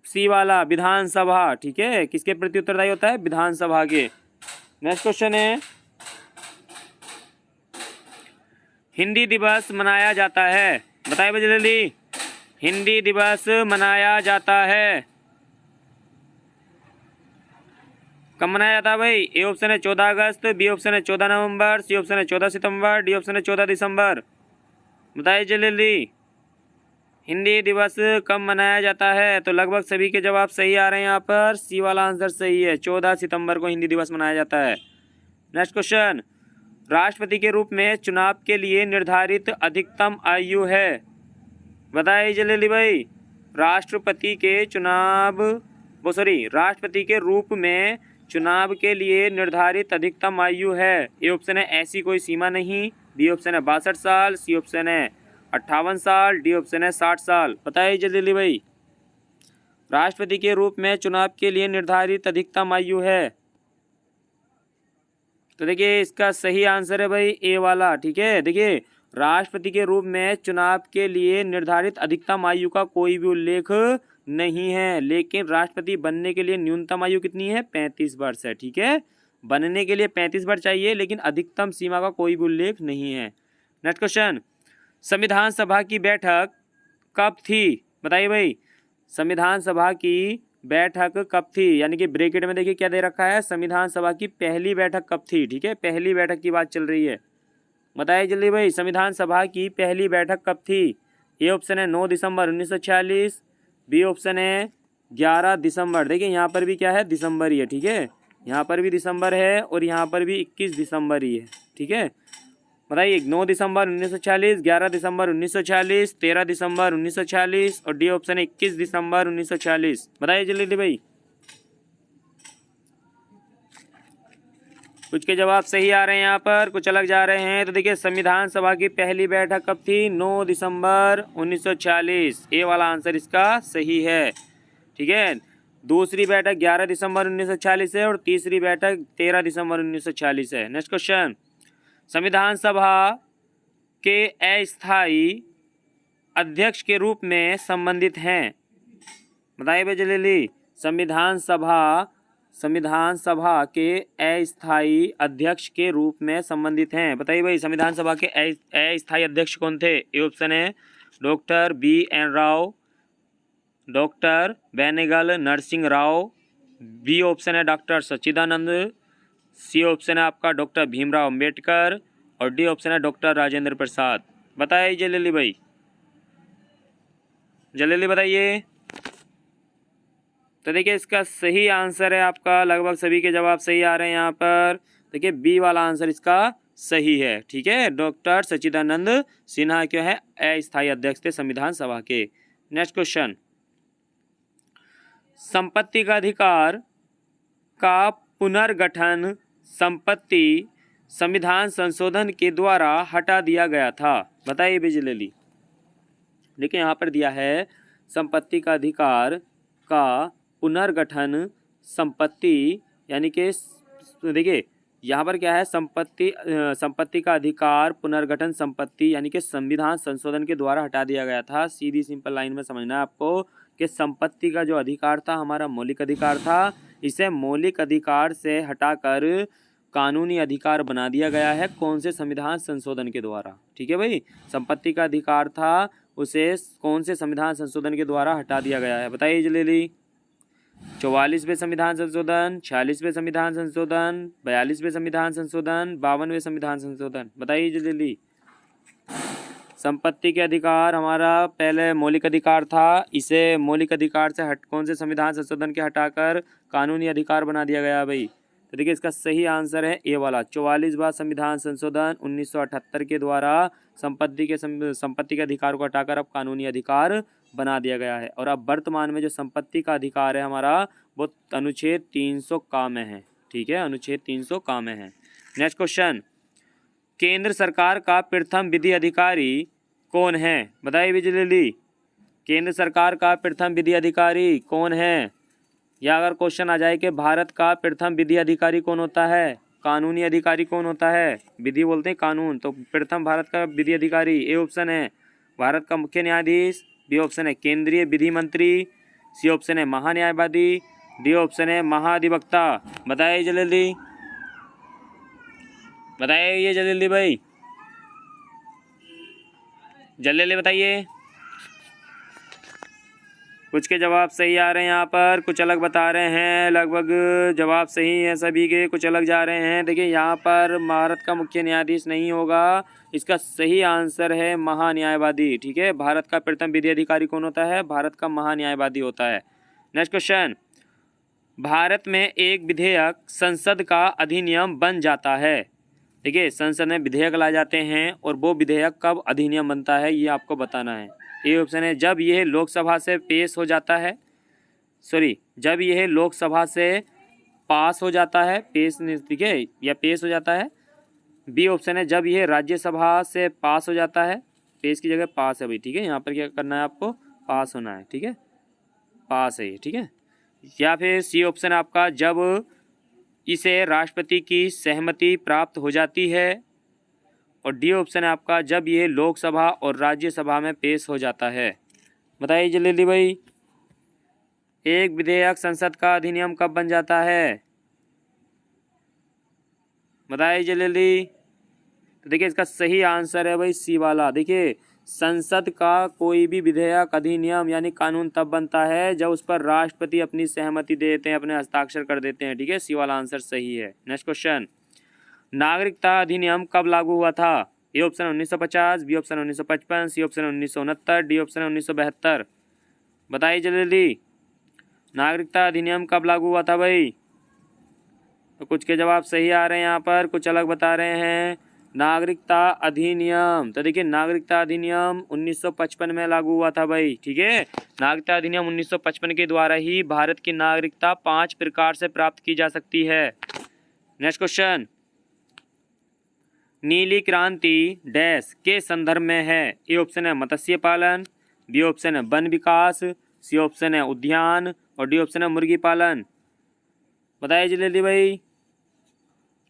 सी वाला, विधानसभा, ठीक है। किसके प्रति उत्तरदायी होता है? विधानसभा के। नेक्स्ट क्वेश्चन है, हिंदी दिवस मनाया जाता है। बताइए भाई जल्दी, हिंदी दिवस मनाया जाता है कब मनाया जाता है भाई? ए ऑप्शन है 14 अगस्त, बी ऑप्शन है 14 नवंबर, सी ऑप्शन है 14 सितंबर, डी ऑप्शन है 14 दिसंबर। बताइए जल्दी, हिंदी दिवस कब मनाया जाता है? तो लगभग सभी के जवाब सही आ रहे हैं यहाँ पर, सी वाला आंसर सही है, 14 सितंबर को हिंदी दिवस मनाया जाता है। नेक्स्ट क्वेश्चन, राष्ट्रपति के रूप में चुनाव के लिए निर्धारित अधिकतम आयु है। बताइए जल्दी भाई, राष्ट्रपति के रूप में चुनाव के लिए निर्धारित अधिकतम आयु है। ए ऑप्शन है ऐसी कोई सीमा नहीं, बी ऑप्शन है 62 साल, सी ऑप्शन है 58 साल, डी ऑप्शन है 60 साल। बताइए जल्दी भाई, राष्ट्रपति के रूप में चुनाव के लिए निर्धारित अधिकतम आयु है। तो देखिए इसका सही आंसर है भाई ए वाला, ठीक है। देखिए राष्ट्रपति के रूप में चुनाव के लिए निर्धारित अधिकतम आयु का कोई भी उल्लेख नहीं है, लेकिन राष्ट्रपति बनने के लिए न्यूनतम आयु कितनी है? 35 वर्ष है, ठीक है। बनने के लिए 35 वर्ष चाहिए, लेकिन अधिकतम सीमा का कोई भी उल्लेख नहीं है। नेक्स्ट क्वेश्चन, संविधान सभा की बैठक कब थी? बताइए भाई, संविधान सभा की बैठक कब थी? यानी कि ब्रैकेट में देखिए क्या दे रखा है, संविधान सभा की पहली बैठक कब थी, ठीक है। पहली बैठक की बात चल रही है। बताइए जल्दी भाई, संविधान सभा की पहली बैठक कब थी? ए ऑप्शन है 9 दिसंबर 1946, बी ऑप्शन है 11 दिसंबर। देखिए यहाँ पर भी क्या है, दिसंबर ही है, ठीक है। यहाँ पर भी दिसंबर है और यहाँ पर भी 21 दिसंबर ही है, ठीक है। बताइए 9 दिसंबर 1946, 11 दिसंबर 1946, 13 दिसंबर 1946 और डी ऑप्शन है 21 दिसंबर 1946। बताइए जल्दी भाई। कुछ के जवाब सही आ रहे हैं यहाँ पर, कुछ अलग जा रहे हैं। तो देखिए संविधान सभा की पहली बैठक कब थी? 9 दिसंबर 1946। ए वाला आंसर इसका सही है। ठीक है, दूसरी बैठक 11 दिसंबर 1946 है और तीसरी बैठक 13 दिसंबर 1946 है। नेक्स्ट क्वेश्चन, संविधान सभा के अस्थायी अध्यक्ष के रूप में संबंधित हैं। बताइए भाई जल्दी। संविधान सभा के अस्थायी अध्यक्ष के रूप में संबंधित हैं। बताइए भाई संविधान सभा के अस्थायी अध्यक्ष कौन थे? ए ऑप्शन है doctor BN Rao, doctor Benegal Narasimha Rao, B option है डॉक्टर सच्चिदानंद, सी ऑप्शन है आपका डॉक्टर भीमराव अंबेडकर और डी ऑप्शन है डॉक्टर राजेंद्र प्रसाद। बताइए जल्दी भाई, जल्दी बताइए। तो देखिए इसका सही आंसर है आपका, लगभग सभी के जवाब सही आ रहे हैं यहाँ पर। देखिए बी वाला आंसर इसका सही है। ठीक है, डॉक्टर सच्चिदानंद सिन्हा क्यों है अस्थायी अध्यक्ष थे संविधान सभा के। नेक्स्ट क्वेश्चन, संपत्ति का अधिकार का पुनर्गठन संपत्ति संविधान संशोधन के द्वारा हटा दिया गया था। बताइए बिजली। देखिए यहाँ पर दिया है संपत्ति का अधिकार का पुनर्गठन संपत्ति, यानी कि देखिए यहाँ पर क्या है, संपत्ति का अधिकार पुनर्गठन संपत्ति यानी कि संविधान संशोधन के द्वारा हटा दिया गया था। सीधी सिंपल लाइन में समझना है आपको कि संपत्ति का जो अधिकार था हमारा मौलिक अधिकार था, इसे मौलिक अधिकार से हटाकर कानूनी अधिकार बना दिया गया है। कौन से? संविधान संशोधन के द्वारा। ठीक है भाई, संपत्ति का अधिकार था उसे कौन से संविधान संशोधन के द्वारा हटा दिया गया है? बताइए जल्दी। 44वें संविधान संशोधन, 46वें संविधान संशोधन, 42वें संविधान संशोधन, 52वें संविधान संशोधन। बताइए जल्दी। संपत्ति के अधिकार हमारा पहले मौलिक अधिकार था, इसे मौलिक अधिकार से कौन से संविधान संशोधन के हटाकर कानूनी अधिकार बना दिया गया भाई? तो देखिए इसका सही आंसर है ए वाला 44वां संविधान संशोधन 1978 के द्वारा संपत्ति के अधिकार को हटाकर अब कानूनी अधिकार बना दिया गया है। और अब वर्तमान में जो संपत्ति का अधिकार है हमारा वो अनुच्छेद 300 का में है। ठीक है, अनुच्छेद 300 का में है। नेक्स्ट क्वेश्चन, केंद्र सरकार का प्रथम विधि अधिकारी कौन है? बताइए बिजली। केंद्र सरकार का प्रथम विधि अधिकारी कौन है? या अगर क्वेश्चन आ जाए कि भारत का प्रथम विधि अधिकारी कौन होता है, कानूनी अधिकारी कौन होता है? विधि बोलते हैं कानून, तो प्रथम भारत का विधि अधिकारी ए ऑप्शन है भारत का मुख्य न्यायाधीश, बी ऑप्शन है केंद्रीय विधि मंत्री, सी ऑप्शन है महान्यायवादी, डी ऑप्शन है महाधिवक्ता। बताइए जल्दी, बताइए जल्दी भाई, जल्दी बताइए। कुछ के जवाब सही आ रहे हैं यहाँ पर, कुछ अलग बता रहे हैं। लगभग जवाब सही है सभी के, कुछ अलग जा रहे हैं। देखिए यहाँ पर भारत का मुख्य न्यायाधीश नहीं होगा, इसका सही आंसर है महान्यायवादी। ठीक है, भारत का प्रथम विधि अधिकारी कौन होता है? भारत का महान्यायवादी होता है। नेक्स्ट क्वेश्चन, भारत में एक विधेयक संसद का अधिनियम बन जाता है। देखिए संसद में विधेयक लाए जाते हैं और वो विधेयक कब अधिनियम बनता है ये आपको बताना है। ए ऑप्शन है जब यह लोकसभा से पेश हो जाता है, जब यह लोकसभा से पास हो जाता है, ठीक है, या पेश हो जाता है। बी ऑप्शन है जब यह राज्यसभा से पास हो जाता है, पेश की जगह पास है भाई। ठीक है, यहाँ पर क्या करना है आपको? पास होना है। ठीक है, पास है ये। ठीक है, या फिर सी ऑप्शन आपका जब इसे राष्ट्रपति की सहमति प्राप्त हो जाती है, और डी ऑप्शन है आपका जब ये लोकसभा और राज्यसभा में पेश हो जाता है। बताइए जल्दी भाई, एक विधेयक संसद का अधिनियम कब बन जाता है? बताइए जल्दी। तो देखिए इसका सही आंसर है भाई सी वाला। देखिए संसद का कोई भी विधेयक अधिनियम यानी कानून तब बनता है जब उस पर राष्ट्रपति अपनी सहमति दे देते हैं, अपने हस्ताक्षर कर देते हैं। ठीक है, सी वाला आंसर सही है। नेक्स्ट क्वेश्चन, नागरिकता अधिनियम कब लागू हुआ था? A option 1950, B option 1955, C option 1969, D option 1972। बताइए जल्दी, नागरिकता अधिनियम कब लागू हुआ था भाई? तो कुछ के जवाब सही आ रहे हैं यहाँ पर, कुछ अलग बता रहे हैं। नागरिकता अधिनियम। तो देखिए नागरिकता अधिनियम 1955 में लागू हुआ था भाई, ठीक है। नागरिकता अधिनियम 1955 के द्वारा ही भारत की नागरिकता 5 प्रकार से प्राप्त की जा सकती है। नेक्स्ट क्वेश्चन, नीली क्रांति डैश के संदर्भ में है। ए ऑप्शन है मत्स्य पालन, बी ऑप्शन है वन विकास, सी ऑप्शन है उद्यान और डी ऑप्शन है मुर्गी पालन। बताइए जल्दी भाई।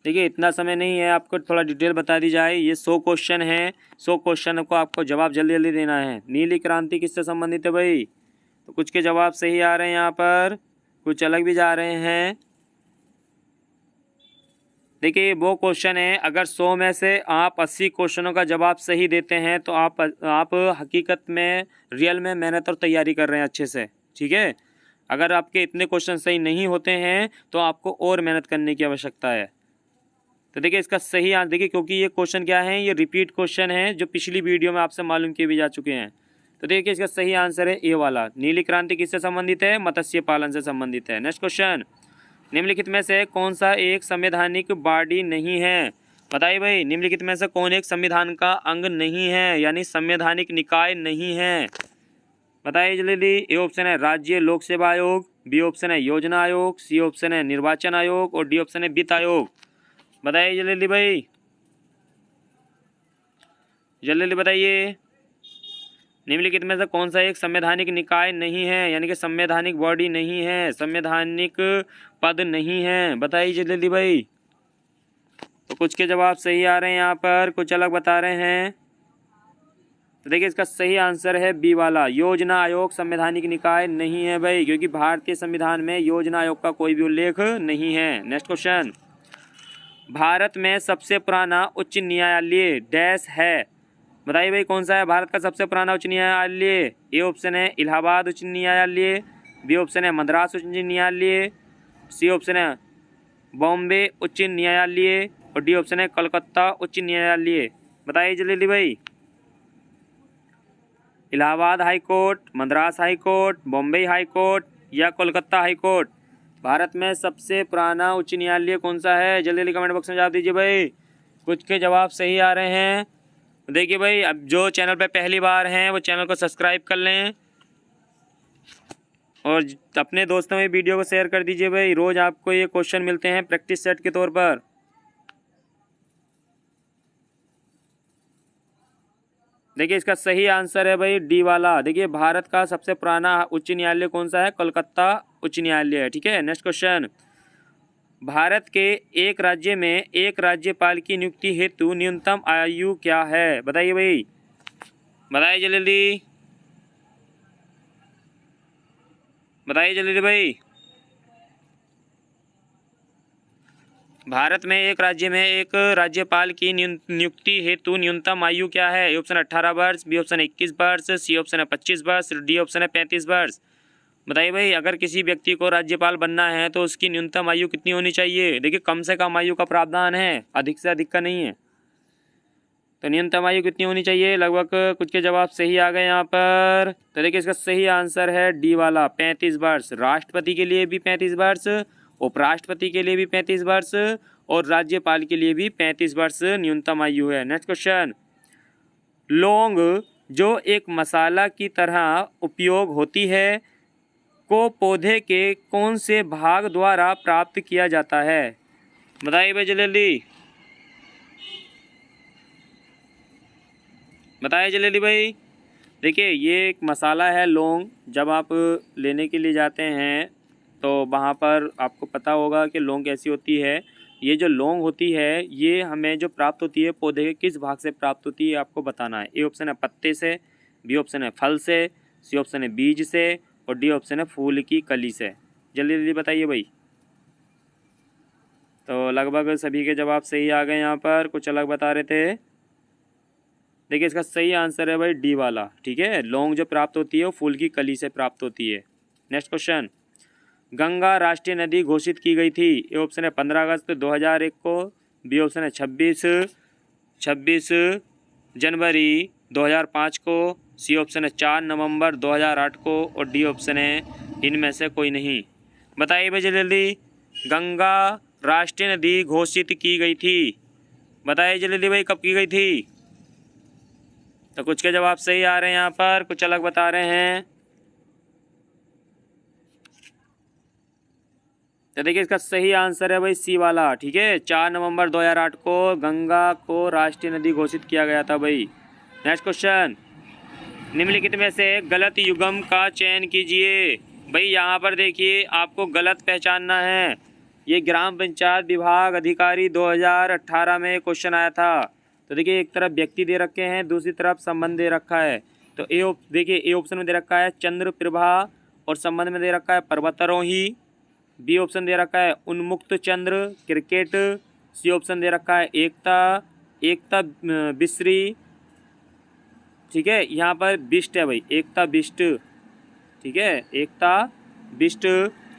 देखिए इतना समय नहीं है, आपको थोड़ा डिटेल बता दी जाए। ये 100 क्वेश्चन है, 100 क्वेश्चन को आपको जवाब जल्दी जल्दी देना है। नीली क्रांति किससे संबंधित है भाई? तो कुछ के जवाब सही आ रहे हैं यहाँ पर, कुछ अलग भी जा रहे हैं। देखिए वो क्वेश्चन है, अगर 100 में से आप 80 क्वेश्चनों का जवाब सही देते हैं तो आप हकीकत में रियल में मेहनत और तैयारी कर रहे हैं अच्छे से, ठीक है। अगर आपके इतने क्वेश्चन सही नहीं होते हैं तो आपको और मेहनत करने की आवश्यकता है। तो देखिए इसका सही आंसर देखिए, क्योंकि ये क्वेश्चन क्या है, ये रिपीट क्वेश्चन है जो पिछली वीडियो में आपसे मालूम किए भी जा चुके हैं। तो देखिए इसका सही आंसर है ए वाला। नीली क्रांति किससे संबंधित है? मत्स्य पालन से संबंधित है। नेक्स्ट क्वेश्चन, निम्नलिखित में से कौन सा एक संवैधानिक बॉडी नहीं है? बताइए भाई, निम्नलिखित में से कौन एक संविधान का अंग नहीं है, यानी संवैधानिक निकाय नहीं है? बताइए जल्दी। ए ऑप्शन है राज्य लोक सेवा आयोग, बी ऑप्शन है योजना आयोग, सी ऑप्शन है निर्वाचन आयोग और डी ऑप्शन है वित्त आयोग। बताइए जल्दी भाई, जल्दी बताइए। निम्नलिखित में से कौन सा एक संवैधानिक निकाय नहीं है, यानी कि संवैधानिक बॉडी नहीं है, संवैधानिक पद नहीं है? बताइए जल्दी भाई। तो कुछ के जवाब सही आ रहे हैं यहाँ पर, कुछ अलग बता रहे हैं। तो देखिए इसका सही आंसर है बी वाला, योजना आयोग संवैधानिक निकाय नहीं है भाई, क्योंकि भारतीय संविधान में योजना आयोग का कोई भी उल्लेख नहीं है। नेक्स्ट क्वेश्चन, भारत में सबसे पुराना उच्च न्यायालय डैश है। बताइए भाई कौन सा है भारत का सबसे पुराना उच्च न्यायालय? ए ऑप्शन है इलाहाबाद उच्च न्यायालय, बी ऑप्शन है मद्रास उच्च न्यायालय, सी ऑप्शन है बॉम्बे उच्च न्यायालय और डी ऑप्शन है कलकत्ता उच्च न्यायालय। बताइए जल्दी भाई। Allahabad high court, Madras high court, Bombay high court या कोलकाता हाई कोर्ट? भारत में सबसे पुराना उच्च न्यायालय कौन सा है? जल्दी जल्दी कमेंट बॉक्स में जवाब दीजिए भाई। कुछ के जवाब सही आ रहे हैं। देखिए भाई, अब जो चैनल पे पहली बार हैं वो चैनल को सब्सक्राइब कर लें और अपने दोस्तों में वीडियो को शेयर कर दीजिए भाई। रोज़ आपको ये क्वेश्चन मिलते हैं प्रैक्टिस सेट के तौर पर। देखिए इसका सही आंसर है भाई डी वाला। देखिए भारत का सबसे पुराना उच्च न्यायालय कौन सा है? कोलकाता उच्च न्यायालय है, ठीक है। नेक्स्ट क्वेश्चन, भारत के एक राज्य में एक राज्यपाल की नियुक्ति हेतु न्यूनतम आयु क्या है? बताइए भाई, बताइए जल्दी, बताइए जल्दी भाई। भारत में एक राज्य में एक राज्यपाल की नियुक्ति हेतु न्यूनतम आयु क्या है? ए ऑप्शन 18 वर्ष, बी ऑप्शन 21 वर्ष, सी ऑप्शन है 25 वर्ष, डी ऑप्शन है 35 वर्ष। बताइए भाई, अगर किसी व्यक्ति को राज्यपाल बनना है तो उसकी न्यूनतम आयु कितनी होनी चाहिए? देखिए कम से कम आयु का प्रावधान है, अधिक से अधिक का नहीं है। तो न्यूनतम आयु कितनी होनी चाहिए? लगभग कुछ के जवाब सही आ गए यहाँ पर। तो देखिए इसका सही आंसर है डी वाला, 35 वर्ष। राष्ट्रपति के लिए भी 35 वर्ष, उपराष्ट्रपति के लिए भी 35 वर्ष और राज्यपाल के लिए भी 35 वर्ष न्यूनतम आयु है। नेक्स्ट क्वेश्चन, लौंग जो एक मसाला की तरह उपयोग होती है को पौधे के कौन से भाग द्वारा प्राप्त किया जाता है? बताइए भाई जल्दी, बताइए जल्दी भाई। देखिए ये एक मसाला है लौंग, जब आप लेने के लिए जाते हैं तो वहाँ पर आपको पता होगा कि लौंग कैसी होती है। ये जो लौंग होती है ये हमें जो प्राप्त होती है पौधे के किस भाग से प्राप्त होती है आपको बताना है। ए ऑप्शन है पत्ते से, बी ऑप्शन है फल से, सी ऑप्शन है बीज से और डी ऑप्शन है फूल की कली से। जल्दी जल्दी बताइए भाई। तो लगभग सभी के जवाब सही आ गए यहाँ पर, कुछ अलग बता रहे थे। देखिए इसका सही आंसर है भाई डी वाला, ठीक है। लौंग जो प्राप्त होती है वो फूल की कली से प्राप्त होती है। नेक्स्ट क्वेश्चन, गंगा राष्ट्रीय नदी घोषित की गई थी। ए ऑप्शन है 15 अगस्त 2001 को, बी ऑप्शन है 26 जनवरी 2005 को, सी ऑप्शन है 4 नवंबर 2008 को और डी ऑप्शन है इनमें से कोई नहीं। बताइए भाई जल्दी, गंगा राष्ट्रीय नदी घोषित की गई थी बताइए जल्दी भाई, कब की गई थी? तो कुछ के जवाब सही आ रहे हैं यहाँ पर, कुछ अलग बता रहे हैं। तो देखिए इसका सही आंसर है भाई सी वाला, ठीक है। 4 नवंबर 2008 को गंगा को राष्ट्रीय नदी घोषित किया गया था भाई। नेक्स्ट क्वेश्चन, निम्नलिखित में से गलत युग्म का चयन कीजिए। भाई यहाँ पर देखिए आपको गलत पहचानना है। ये ग्राम पंचायत विभाग अधिकारी 2018 में क्वेश्चन आया था। तो देखिए एक तरफ व्यक्ति दे रखे हैं, दूसरी तरफ संबंध दे रखा है। तो देखिए ए ऑप्शन में दे रखा है चंद्र प्रभा और संबंध में दे रखा है पर्वतारोही। बी ऑप्शन दे रखा है उन्मुक्त चंद्र क्रिकेट। सी ऑप्शन दे रखा है एकता बिश्री, ठीक है। यहाँ पर बिष्ट है भाई, एकता बिष्ट, ठीक है, एकता बिष्ट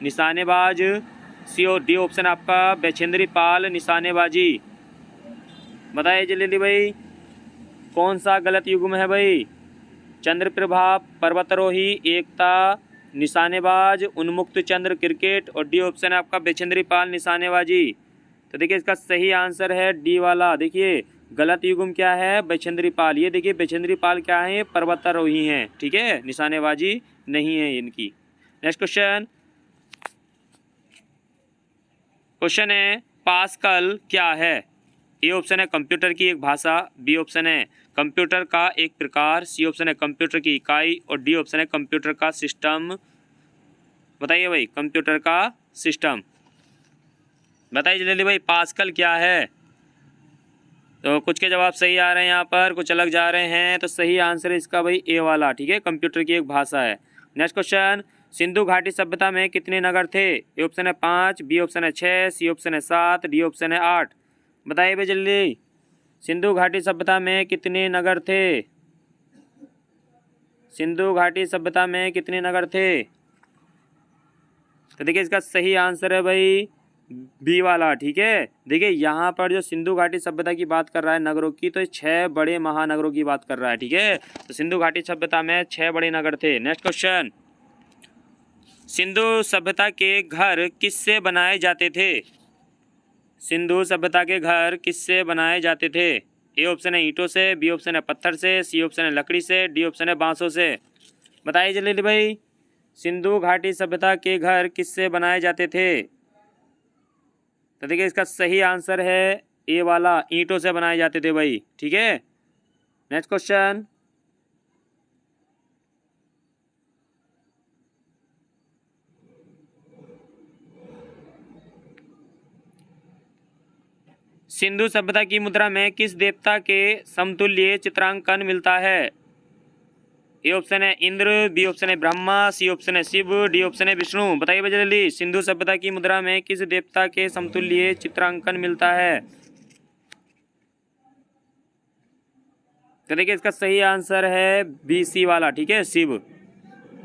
निशानेबाज। सी और डी ऑप्शन आपका बैछेंद्री पाल निशानेबाजी। बताइए जल्दी भाई कौन सा गलत युग्म है भाई? चंद्रप्रभा पर्वतारोही, एकता निशानेबाज, उन्मुक्त चंद्र क्रिकेट और डी ऑप्शन है आपका बैछेंद्री पाल निशानेबाजी। तो देखिए इसका सही आंसर है डी वाला। देखिए गलत युग्म क्या है? बैछेंद्री पाल। ये देखिए बैछेंद्री पाल क्या है? पर्वतारोही हैं, ठीक है, निशानेबाजी नहीं है इनकी। नेक्स्ट क्वेश्चन, क्वेश्चन है पास्कल क्या है? ए ऑप्शन है कंप्यूटर की एक भाषा, बी ऑप्शन है कंप्यूटर का एक प्रकार, सी ऑप्शन है कंप्यूटर की इकाई और डी ऑप्शन है कंप्यूटर का सिस्टम। बताइए भाई कंप्यूटर का सिस्टम। बताइए जल्दी भाई पास्कल क्या है? तो कुछ के जवाब सही आ रहे हैं यहाँ पर, कुछ अलग जा रहे हैं। तो सही आंसर है इसका भाई ए वाला, ठीक है, कंप्यूटर की एक भाषा है। नेक्स्ट क्वेश्चन, सिंधु घाटी सभ्यता में कितने नगर थे? ए ऑप्शन है 5, बी ऑप्शन है 6, सी ऑप्शन है 7, डी ऑप्शन है 8। बताइए भाई जल्दी, सिंधु घाटी सभ्यता में कितने नगर थे? सिंधु घाटी सभ्यता में कितने नगर थे? तो देखिए इसका सही आंसर है भाई बी वाला, ठीक है। देखिए यहाँ पर जो सिंधु घाटी सभ्यता की बात कर रहा है नगरों की, तो 6 बड़े महानगरों की बात कर रहा है, ठीक है। तो सिंधु घाटी सभ्यता में 6 बड़े नगर थे। नेक्स्ट क्वेश्चन, सिंधु सभ्यता के घर किससे बनाए जाते थे? सिंधु सभ्यता के घर किससे बनाए जाते थे? ए ऑप्शन है ईंटों से, बी ऑप्शन है पत्थर से, सी ऑप्शन है लकड़ी से, डी ऑप्शन है बांसों से। बताइए जल्दी भाई सिंधु घाटी सभ्यता के घर किससे बनाए जाते थे? तो देखिए इसका सही आंसर है ए वाला, ईंटों से बनाए जाते थे भाई, ठीक है। नेक्स्ट क्वेश्चन, सिंधु सभ्यता की मुद्रा में किस देवता के समतुल्य चित्रांकन मिलता है? ए ऑप्शन है इंद्र, बी ऑप्शन है ब्रह्मा, सी ऑप्शन है शिव, डी ऑप्शन है विष्णु। बताइए भाई जल्दी, सिंधु सभ्यता की मुद्रा में किस देवता के समतुल्य चित्रांकन मिलता है? तो देखिए इसका सही आंसर है बी सी वाला, ठीक है, शिव।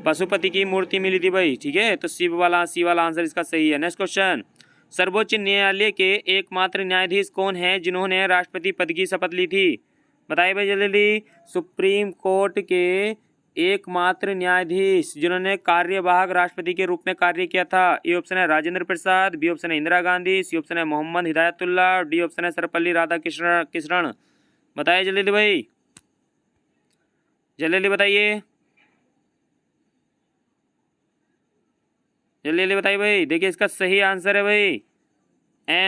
पशुपति की मूर्ति मिली थी भाई, ठीक है, तो शिव वाला, सी वाला आंसर इसका सही है। नेक्स्ट क्वेश्चन, सर्वोच्च न्यायालय के एकमात्र न्यायाधीश कौन है जिन्होंने राष्ट्रपति पद की शपथ ली थी? बताइए भाई जल्दी, सुप्रीम कोर्ट के एकमात्र न्यायाधीश जिन्होंने कार्यवाहक राष्ट्रपति के रूप में कार्य किया था। ए ऑप्शन है राजेंद्र प्रसाद, बी ऑप्शन है इंदिरा गांधी, सी ऑप्शन है मोहम्मद हिदायतुल्ला, डी ऑप्शन है सर्वपल्ली राधाकृष्णन। बताइए जल्दी भाई, जल्दी बताइए, जल्दी बताइए भाई। देखिए इसका सही आंसर है भाई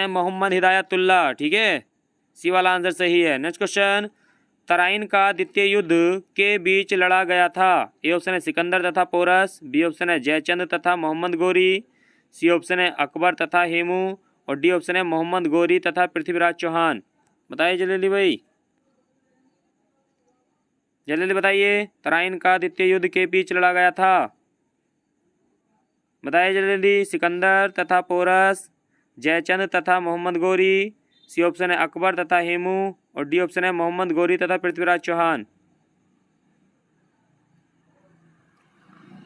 मोहम्मद हिदायतुल्ला, ठीक है, सी वाला आंसर सही है। नेक्स्ट क्वेश्चन, तराइन का द्वितीय युद्ध के बीच लड़ा गया था। ए ऑप्शन है सिकंदर तथा पोरस, बी ऑप्शन है जयचंद तथा मोहम्मद गोरी, सी ऑप्शन है अकबर तथा हेमू और डी ऑप्शन है मोहम्मद गोरी तथा पृथ्वीराज चौहान। बताइए जल्दी भाई, जल्दी बताइए, तराइन का द्वितीय युद्ध के बीच लड़ा गया था। बताइए जल्दी, सिकंदर तथा पोरस, जयचंद तथा मोहम्मद गोरी, सी ऑप्शन है अकबर तथा हेमू और डी ऑप्शन है मोहम्मद गोरी तथा पृथ्वीराज चौहान।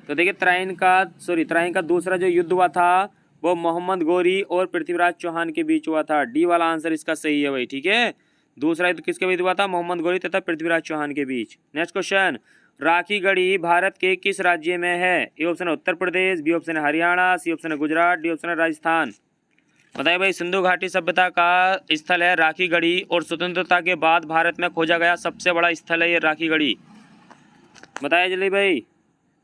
तो देखिए तराइन का दूसरा जो युद्ध हुआ था वो मोहम्मद गोरी और पृथ्वीराज चौहान के बीच हुआ था। डी वाला आंसर इसका सही है भाई, ठीक है। दूसरा युद्ध किसके बीच हुआ था? मोहम्मद गोरी तथा पृथ्वीराज चौहान के बीच। नेक्स्ट क्वेश्चन, राखी गढ़ी भारत के किस राज्य में है? ए ऑप्शन है उत्तर प्रदेश, बी ऑप्शन है हरियाणा, सी ऑप्शन है गुजरात, डी ऑप्शन है राजस्थान। बताइए भाई, सिंधु घाटी सभ्यता का स्थल है राखी गढ़ी और स्वतंत्रता के बाद भारत में खोजा गया सबसे बड़ा स्थल है ये राखी गढ़ी। बताइए जल्दी भाई,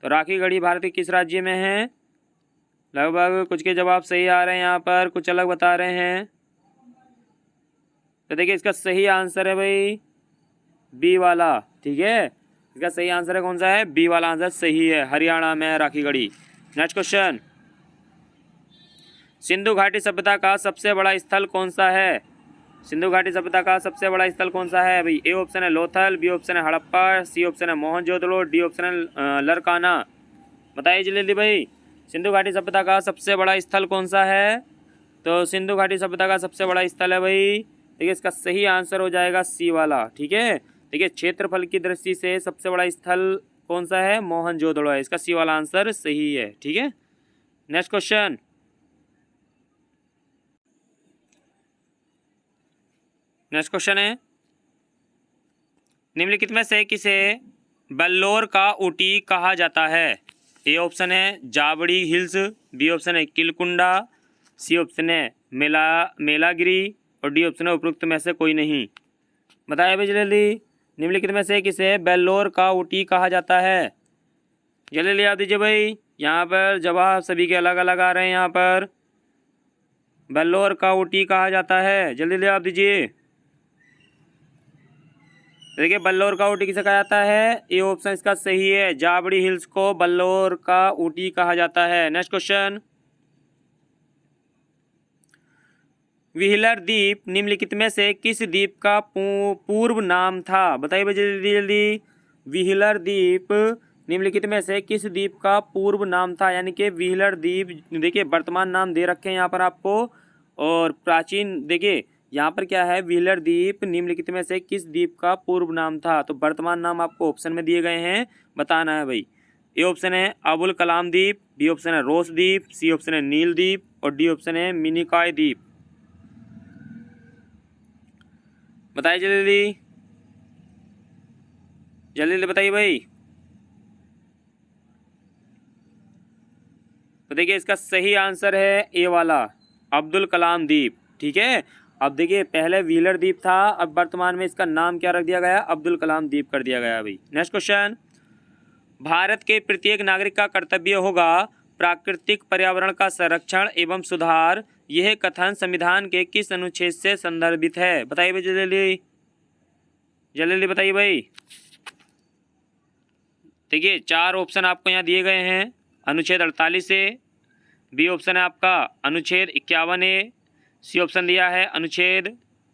तो राखी गढ़ी भारत के किस राज्य में है? लगभग कुछ के जवाब सही आ रहे हैं, यहाँ पर कुछ अलग बता रहे हैं। तो देखिए इसका सही आंसर है भाई बी वाला, ठीक है। इसका सही आंसर है कौन सा है? बी वाला आंसर सही है, हरियाणा में राखी गढ़ी। नेक्स्ट क्वेश्चन, सिंधु घाटी सभ्यता का सबसे बड़ा स्थल कौन सा है? सिंधु घाटी सभ्यता का सबसे बड़ा स्थल कौन सा है भाई? ए ऑप्शन है लोथल, बी ऑप्शन है हड़प्पा, सी ऑप्शन है मोहनजोदड़ो, डी ऑप्शन है लरकाना। बताइए जल्दी भाई, सिंधु घाटी सभ्यता का सबसे बड़ा स्थल कौन सा है? तो सिंधु घाटी सभ्यता का सबसे बड़ा स्थल है भाई, देखिए इसका सही आंसर हो जाएगा सी वाला, ठीक है। देखिए क्षेत्रफल की दृष्टि से सबसे बड़ा स्थल कौन सा है? मोहनजोदड़ो है, इसका सी वाला आंसर सही है, ठीक है। नेक्स्ट क्वेश्चन, नेक्स्ट क्वेश्चन है, निम्नलिखित में से किसे बल्लोर का ऊटी कहा जाता है? ए ऑप्शन है जाबड़ी हिल्स, बी ऑप्शन है किलकुंडा, सी ऑप्शन है मेलागिरी और डी ऑप्शन है उपरोक्त में से कोई नहीं। बताया भाई जल्दी, निम्नलिखित में से किसे बेल्लोर का ऊटी कहा जाता है? जल्दी आप दीजिए भाई, यहाँ पर जवाब सभी के अलग अलग आ रहे हैं। यहाँ पर बेल्लोर का ऊटी कहा जाता है, जल्दी आप दीजिए। देखिए बल्लोर का ऊटी किसे कहा जाता है? ये ऑप्शन इसका सही है, जाबड़ी हिल्स को बल्लोर का ऊटी कहा जाता है। नेक्स्ट क्वेश्चन, व्हीलर द्वीप निम्नलिखित में से किस द्वीप का पूर्व नाम था? बताइए भाई जल्दी जल्दी, व्हीलर द्वीप निम्नलिखित में से किस द्वीप का पूर्व नाम था? यानी कि व्हीलर द्वीप, देखिए वर्तमान नाम दे रखे हैं यहाँ पर आपको, और प्राचीन देखिए यहाँ पर क्या है, व्हीलर द्वीप निम्नलिखित में से किस द्वीप का पूर्व नाम था? तो वर्तमान नाम आपको ऑप्शन में दिए गए हैं, बताना है भाई। ए ऑप्शन है अबुल कलाम द्वीप, बी ऑप्शन है रोस द्वीप, सी ऑप्शन है नील द्वीप और डी ऑप्शन है मिनिकॉय द्वीप। बताइए जल्दी जल्दी बताइए भाई। तो देखिए इसका सही आंसर है ए वाला, अब्दुल कलाम द्वीप, ठीक है। अब देखिए पहले व्हीलर द्वीप था, अब वर्तमान में इसका नाम क्या रख दिया गया? अब्दुल कलाम द्वीप कर दिया गया भाई। नेक्स्ट क्वेश्चन, भारत के प्रत्येक नागरिक का कर्तव्य होगा प्राकृतिक पर्यावरण का संरक्षण एवं सुधार, यह कथन संविधान के किस अनुच्छेद से संदर्भित है? बताइए भाई जल्दी जल्दी बताइए भाई। देखिए चार ऑप्शन आपको यहाँ दिए गए हैं, अनुच्छेद 48 से, बी ऑप्शन है आपका अनुच्छेद 51A, सी ऑप्शन दिया है अनुच्छेद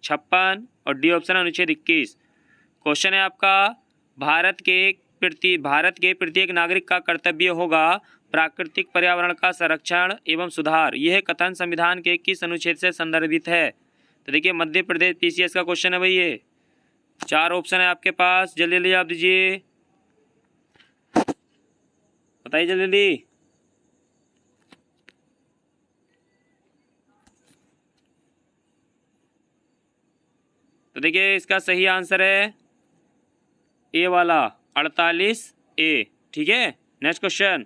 56 और डी ऑप्शन अनुच्छेद 21। क्वेश्चन है आपका, भारत के प्रत्येक नागरिक का कर्तव्य होगा प्राकृतिक पर्यावरण का संरक्षण एवं सुधार, यह कथन संविधान के किस अनुच्छेद से संदर्भित है? तो देखिए मध्य प्रदेश PCS का क्वेश्चन है भाई, ये चार ऑप्शन है आपके पास, जल्दी जल्दी आप दीजिए, बताइए जल्दी। तो देखिए इसका सही आंसर है ए वाला 48A, ठीक है। नेक्स्ट क्वेश्चन,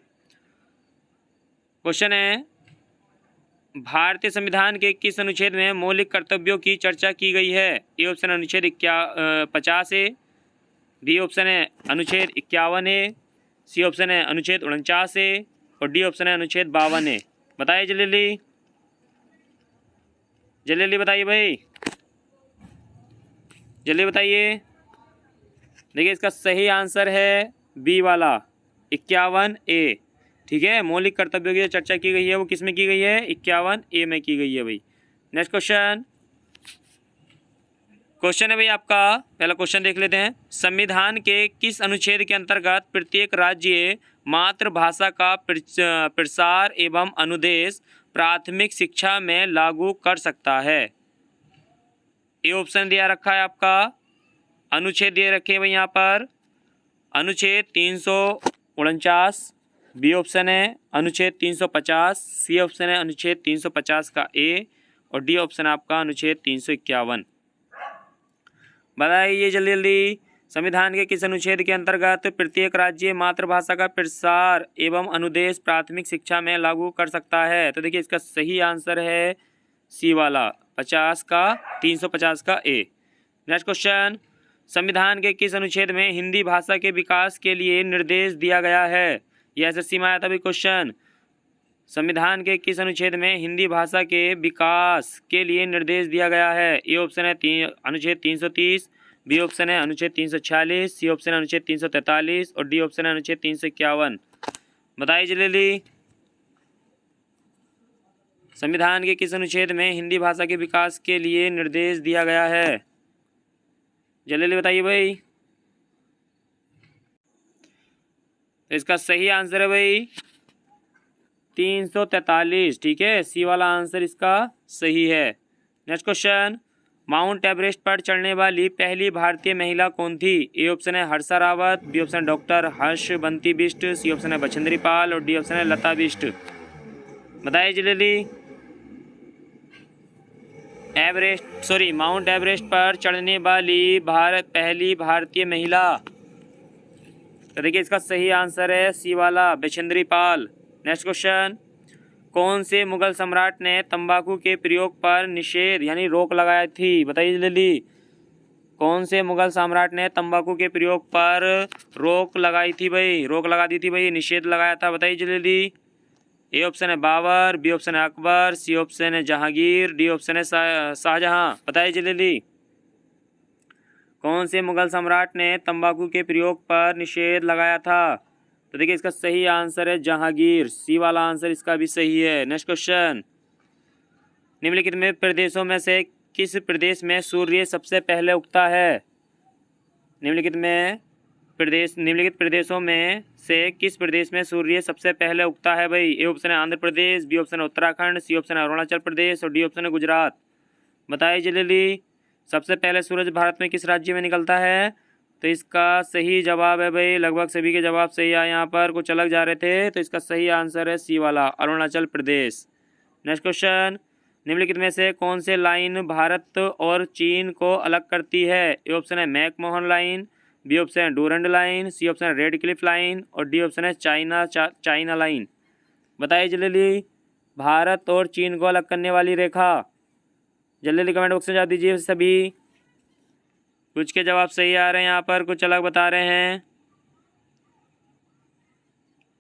क्वेश्चन है भारतीय संविधान के किस अनुच्छेद में मौलिक कर्तव्यों की चर्चा की गई है? ए ऑप्शन अनुच्छेद 50A, बी ऑप्शन है अनुच्छेद 51A, सी ऑप्शन है अनुच्छेद 49A और डी ऑप्शन है अनुच्छेद 52A। बताइए जल्दी जल्दी बताइए भाई, जल्दी बताइए। देखिए इसका सही आंसर है बी वाला 51A, ठीक है। मौलिक कर्तव्यों की चर्चा की गई है वो किस में की गई है? 51A में की गई है भाई। नेक्स्ट क्वेश्चन, क्वेश्चन है भाई आपका, पहला क्वेश्चन देख लेते हैं, संविधान के किस अनुच्छेद के अंतर्गत प्रत्येक राज्य मातृभाषा का प्रसार एवं अनुदेश प्राथमिक शिक्षा में लागू कर सकता है? ए ऑप्शन दिया रखा है आपका, अनुच्छेद दिए रखे हैं भाई यहाँ पर, अनुच्छेद 349, बी ऑप्शन है अनुच्छेद 350, सी ऑप्शन है अनुच्छेद 350 का ए और डी ऑप्शन आपका अनुच्छेद 351। बताइए जल्दी जल्दी, संविधान के किस अनुच्छेद के अंतर्गत प्रत्येक राज्य मातृभाषा का प्रसार एवं अनुदेश प्राथमिक शिक्षा में लागू कर सकता है? तो देखिए इसका सही आंसर है सी वाला, 50 का 350 का ए। नेक्स्ट क्वेश्चन, संविधान के किस अनुच्छेद में हिंदी भाषा के विकास के लिए निर्देश दिया गया है? यह एसएससी में आया था भी क्वेश्चन। संविधान के किस अनुच्छेद में हिंदी भाषा के विकास के लिए निर्देश दिया गया है? ए ऑप्शन है अनुच्छेद 330, बी ऑप्शन है अनुच्छेद 346, सी ऑप्शन है अनुच्छेद 343 और डी ऑप्शन है अनुच्छेद 351। बताइए जल्दी, संविधान के किस अनुच्छेद में हिंदी भाषा के विकास के लिए निर्देश दिया गया है? जल्दी बताइए भाई। तो इसका सही आंसर है भाई 343, ठीक है, सी वाला आंसर इसका सही है। नेक्स्ट क्वेश्चन, माउंट एवरेस्ट पर चढ़ने वाली पहली भारतीय महिला कौन थी? ए ऑप्शन है हर्षा रावत, बी ऑप्शन है डॉक्टर हर्षबंती बिष्ट, सी ऑप्शन है बछेंद्री पाल और डी ऑप्शन है लता बिष्ट। बताइए जल्दी, माउंट एवरेस्ट पर चढ़ने वाली पहली भारतीय महिला। तो देखिए इसका सही आंसर है सी वाला, बछेंद्री पाल। नेक्स्ट क्वेश्चन, कौन से मुगल सम्राट ने तंबाकू के प्रयोग पर निषेध यानी रोक लगाई थी? बताइए जल्दी, कौन से मुगल सम्राट ने तंबाकू के प्रयोग पर रोक लगाई थी भाई? रोक लगा दी थी भाई, निषेध लगाया था। बताइए जल्दी। ए ऑप्शन है बाबर, बी ऑप्शन है अकबर, सी ऑप्शन है जहांगीर, डी ऑप्शन है शाहजहां। बताइए जल्दी, कौन से मुगल सम्राट ने तंबाकू के प्रयोग पर निषेध लगाया था? तो देखिए इसका सही आंसर है जहांगीर, सी वाला आंसर इसका भी सही है। नेक्स्ट क्वेश्चन, निम्नलिखित में प्रदेशों में से किस प्रदेश में सूर्य सबसे पहले उगता है? निम्नलिखित प्रदेशों में से किस प्रदेश में सूर्य सबसे पहले उगता है भाई? ए ऑप्शन है आंध्र प्रदेश, बी ऑप्शन है उत्तराखंड, सी ऑप्शन है अरुणाचल प्रदेश और डी ऑप्शन है गुजरात। बताइए जल्दी, सबसे पहले सूरज भारत में किस राज्य में निकलता है? तो इसका सही जवाब है भाई, लगभग सभी के जवाब सही आए, यहाँ पर कुछ अलग जा रहे थे, तो इसका सही आंसर है सी वाला, अरुणाचल प्रदेश। नेक्स्ट क्वेश्चन, निम्नलिखित में से कौन से लाइन भारत और चीन को अलग करती है? ए ऑप्शन है मैकमोहन लाइन, बी ऑप्शन है डूरंड लाइन, सी ऑप्शन है रेड क्लिफ लाइन और डी ऑप्शन है चाइना लाइन। बताइए जल्दी, भारत और चीन को अलग करने वाली रेखा। जल्दी कमेंट बॉक्स में जवाब दीजिए सभी। कुछ के जवाब सही आ रहे हैं, यहाँ पर कुछ अलग बता रहे हैं।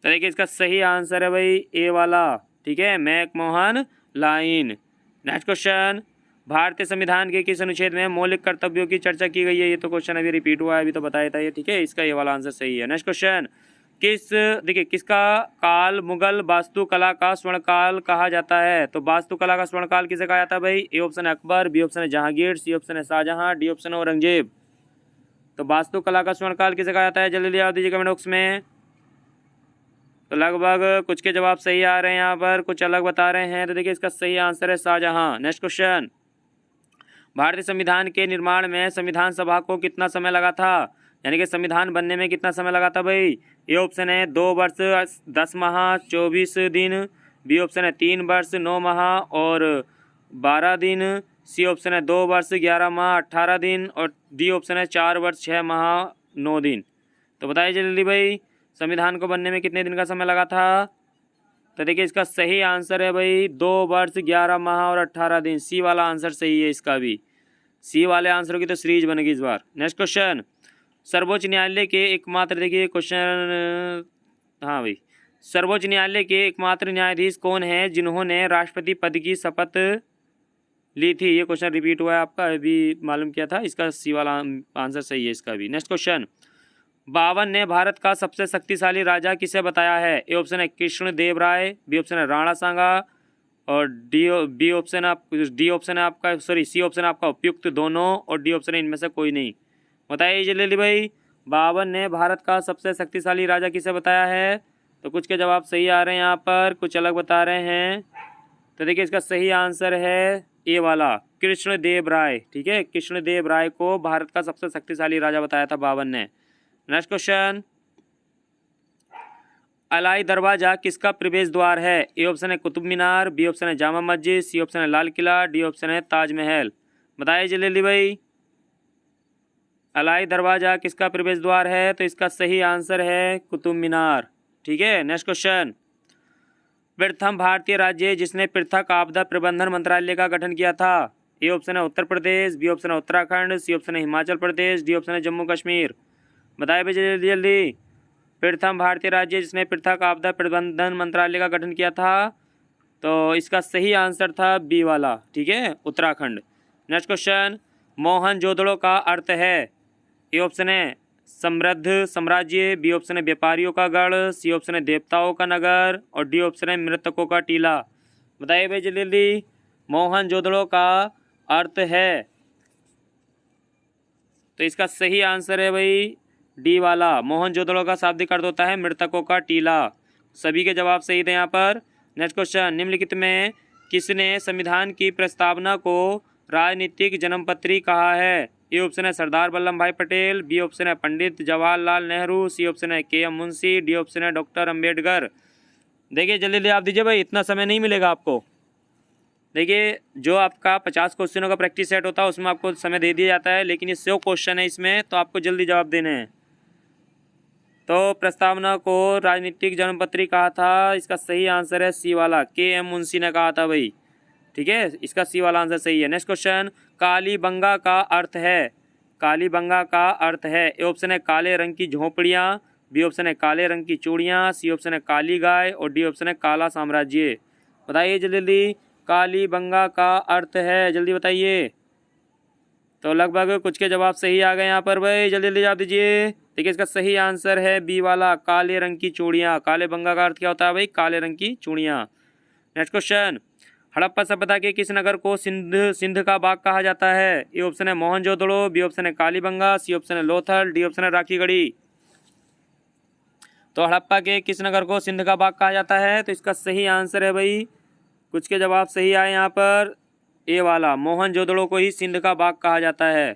तो देखिए इसका सही आंसर है भाई ए वाला, ठीक है, मैकमोहन लाइन। नेक्स्ट क्वेश्चन, भारतीय संविधान के किस अनुच्छेद में मौलिक कर्तव्यों की चर्चा की गई है? ये तो क्वेश्चन अभी रिपीट हुआ है, अभी तो बताया था ये, ठीक है, इसका ये वाला आंसर सही है। नेक्स्ट क्वेश्चन, किसका काल मुगल वास्तुकला का स्वर्णकाल कहा जाता है? तो वास्तुकला का स्वर्णकाल किसे कहा जाता है भाई? ए ऑप्शन है अकबर, बी ऑप्शन है जहांगीर, सी ऑप्शन है शाहजहां, डी ऑप्शन है औरंगजेब। तो वास्तुकला का स्वर्णकाल किसे कहा जाता है? जल्दी जवाब दीजिए कमेंट बॉक्स में। तो लगभग कुछ के जवाब सही आ रहे हैं, यहाँ पर कुछ अलग बता रहे हैं, तो देखिए इसका सही आंसर है शाहजहां। नेक्स्ट क्वेश्चन, भारतीय संविधान के निर्माण में संविधान सभा को कितना समय लगा था? यानी कि संविधान बनने में कितना समय लगा था भाई? ए ऑप्शन है 2 वर्ष 10 माह 24 दिन, बी ऑप्शन है 3 वर्ष 9 माह और 12 दिन, सी ऑप्शन है 2 वर्ष 11 माह 18 दिन और डी ऑप्शन है 4 वर्ष 6 माह 9 दिन। तो बताइए जल्दी भाई, संविधान को बनने में कितने दिन का समय लगा था? तो देखिए इसका सही आंसर है भाई 2 वर्ष 11 माह और 18 दिन, सी वाला आंसर सही है इसका भी। सी वाले आंसरों की तो सीरीज बनेगी इस बार। नेक्स्ट क्वेश्चन, सर्वोच्च न्यायालय के एकमात्र, देखिए क्वेश्चन, हाँ भाई, सर्वोच्च न्यायालय के एकमात्र न्यायाधीश कौन है जिन्होंने राष्ट्रपति पद की शपथ ली थी? ये क्वेश्चन रिपीट हुआ है आपका, अभी मालूम किया था, इसका सी वाला आंसर सही है इसका भी। नेक्स्ट क्वेश्चन, बावन ने भारत का सबसे शक्तिशाली राजा किसे बताया है? ए ऑप्शन है कृष्ण देव राय, बी ऑप्शन है राणा सांगा और सी ऑप्शन है आपका उपयुक्त दोनों और डी ऑप्शन है इनमें से कोई नहीं। बताइए जल्दी भाई, बावन ने भारत का सबसे शक्तिशाली राजा किसे बताया है? तो कुछ के जवाब सही आ रहे हैं, यहाँ पर कुछ अलग बता रहे हैं। तो देखिए इसका सही आंसर है ए वाला, कृष्ण देव राय, ठीक है, कृष्ण देव राय को भारत का सबसे शक्तिशाली राजा बताया था बावन ने। नेक्स्ट क्वेश्चन, अलाई दरवाजा किसका प्रवेश द्वार है? ए ऑप्शन है कुतुब मीनार, बी ऑप्शन है जामा मस्जिद, सी ऑप्शन है लाल किला, डी ऑप्शन है ताजमहल। बताइए जल्दी भाई, अलाई दरवाजा किसका प्रवेश द्वार है? तो इसका सही आंसर है कुतुब मीनार, ठीक है। नेक्स्ट क्वेश्चन, प्रथम भारतीय राज्य जिसने पृथक आपदा प्रबंधन मंत्रालय का गठन किया था? ए ऑप्शन है उत्तर प्रदेश, बी ऑप्शन है उत्तराखंड, सी ऑप्शन है हिमाचल प्रदेश, डी ऑप्शन है जम्मू कश्मीर। बताइए भाई जल्दी जल्दी। प्रथम भारतीय राज्य जिसने पृथक आपदा प्रबंधन मंत्रालय का गठन किया था, तो इसका सही आंसर था बी वाला, ठीक है, उत्तराखंड। नेक्स्ट क्वेश्चन, मोहनजोदड़ो का अर्थ है? ए ऑप्शन है समृद्ध साम्राज्य, बी ऑप्शन है व्यापारियों का गढ़, सी ऑप्शन है देवताओं का नगर और डी ऑप्शन है मृतकों का टीला। बताइए भाई जल्दी जल्दी। मोहनजोदड़ो का अर्थ है, तो इसका सही आंसर है भाई डी वाला। मोहनजोदड़ो का शाब्दिक अर्थ होता है मृतकों का टीला। सभी के जवाब सही थे यहाँ पर। नेक्स्ट क्वेश्चन, निम्नलिखित में किसने संविधान की प्रस्तावना को राजनीतिक जन्मपत्री कहा है? ए ऑप्शन है सरदार वल्लभ भाई पटेल, बी ऑप्शन है पंडित जवाहरलाल नेहरू, सी ऑप्शन है के एम मुंशी, डी ऑप्शन है डॉक्टर अम्बेडकर। देखिए जल्दी जल्दी आप दीजिए भाई, इतना समय नहीं मिलेगा आपको। देखिए जो आपका 50 क्वेश्चनों का प्रैक्टिस सेट होता है उसमें आपको समय दे दिया जाता है, लेकिन ये 100 क्वेश्चन है इसमें, तो आपको जल्दी जवाब देने हैं। तो प्रस्तावना को राजनीतिक जन्मपत्री कहा था, इसका सही आंसर है सी वाला, के एम मुंशी ने कहा था भाई, ठीक है, इसका सी वाला आंसर सही है। नेक्स्ट क्वेश्चन, कालीबंगा का अर्थ है? कालीबंगा का अर्थ है, ए ऑप्शन है काले रंग की झोपड़ियाँ, बी ऑप्शन है काले रंग की चूड़ियाँ, सी ऑप्शन है काली गाय और डी ऑप्शन है काला साम्राज्य। बताइए जल्दी जल्दी, कालीबंगा का अर्थ है, जल्दी बताइए। तो लगभग कुछ के जवाब सही आ गए यहाँ पर भाई, जल्दी जल्दी जवाब दीजिए। देखिए इसका सही आंसर है बी वाला, काले रंग की चूड़ियाँ। काले बंगा का अर्थ क्या होता है भाई? काले रंग की चूड़ियाँ। नेक्स्ट क्वेश्चन, हड़प्पा सभ्यता के किस नगर को सिंध का बाग कहा जाता है? ए ऑप्शन है मोहनजोदड़ो, बी ऑप्शन है कालीबंगा, सी ऑप्शन है लोथल, डी ऑप्शन है राखीगढ़ी। तो हड़प्पा के किस नगर को सिंध का बाग कहा जाता है? तो इसका सही आंसर है भाई, कुछ के जवाब सही आए यहाँ पर, ए वाला, मोहनजोदड़ो को ही सिंध का बाग कहा जाता है।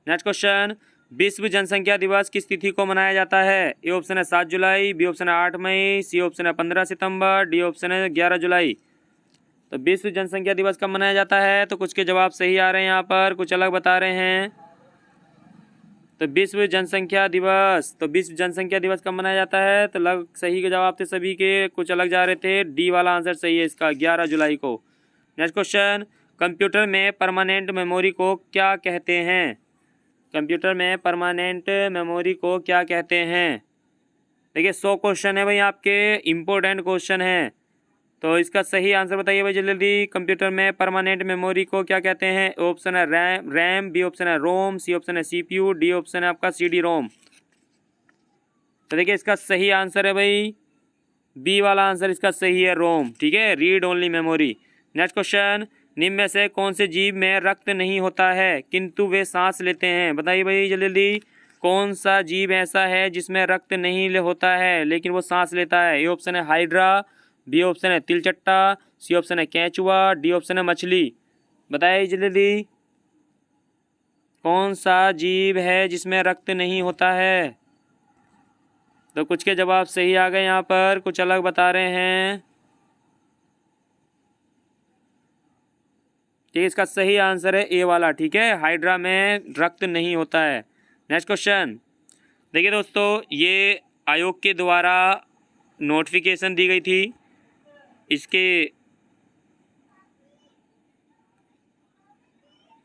नेक्स्ट क्वेश्चन, विश्व जनसंख्या दिवस किस तिथि को मनाया जाता है? ए ऑप्शन है 7 जुलाई, बी ऑप्शन है 8 मई, सी ऑप्शन है 15 सितंबर, डी ऑप्शन है 11 जुलाई। तो विश्व जनसंख्या दिवस कब मनाया जाता है? तो कुछ के जवाब सही आ रहे हैं यहाँ पर, कुछ अलग बता रहे हैं। तो विश्व जनसंख्या दिवस, तो विश्व जनसंख्या दिवस कब मनाया जाता है? तो लग सही के जवाब थे सभी के, कुछ अलग जा रहे थे। डी वाला आंसर सही है इसका, 11 जुलाई को। नेक्स्ट क्वेश्चन, कंप्यूटर में परमानेंट मेमोरी को क्या कहते हैं? कंप्यूटर में परमानेंट मेमोरी को क्या कहते हैं? देखिए 100 क्वेश्चन है भाई आपके, इम्पोर्टेंट क्वेश्चन है, तो इसका सही आंसर बताइए भाई जल्दी जल्दी। कंप्यूटर में परमानेंट मेमोरी को क्या कहते हैं? ऑप्शन है रैम, बी ऑप्शन है रोम, सी ऑप्शन है सीपीयू, डी ऑप्शन है आपका सीडी रोम। तो देखिए इसका सही आंसर है भाई बी वाला आंसर, इसका सही है रोम, ठीक है, read only memory. Next question, निम्न में से कौन से जीव में रक्त नहीं होता है किंतु वे सांस लेते हैं? बताइए भाई जल्दी जल्दी, कौन सा जीव ऐसा है जिसमें रक्त नहीं होता है लेकिन वो सांस लेता है? ए ऑप्शन है हाइड्रा, बी ऑप्शन है तिलचट्टा, सी ऑप्शन है केंचुआ, डी ऑप्शन है मछली। बताइए जल्दी जल्दी, कौन सा जीव है जिसमें रक्त नहीं होता है? तो कुछ के जवाब सही आ गए यहाँ पर, कुछ अलग बता रहे हैं। ठीक, इसका सही आंसर है ए वाला, ठीक है, हाइड्रा में रक्त नहीं होता है। नेक्स्ट क्वेश्चन, देखिए दोस्तों, ये आयोग के द्वारा नोटिफिकेशन दी गई थी,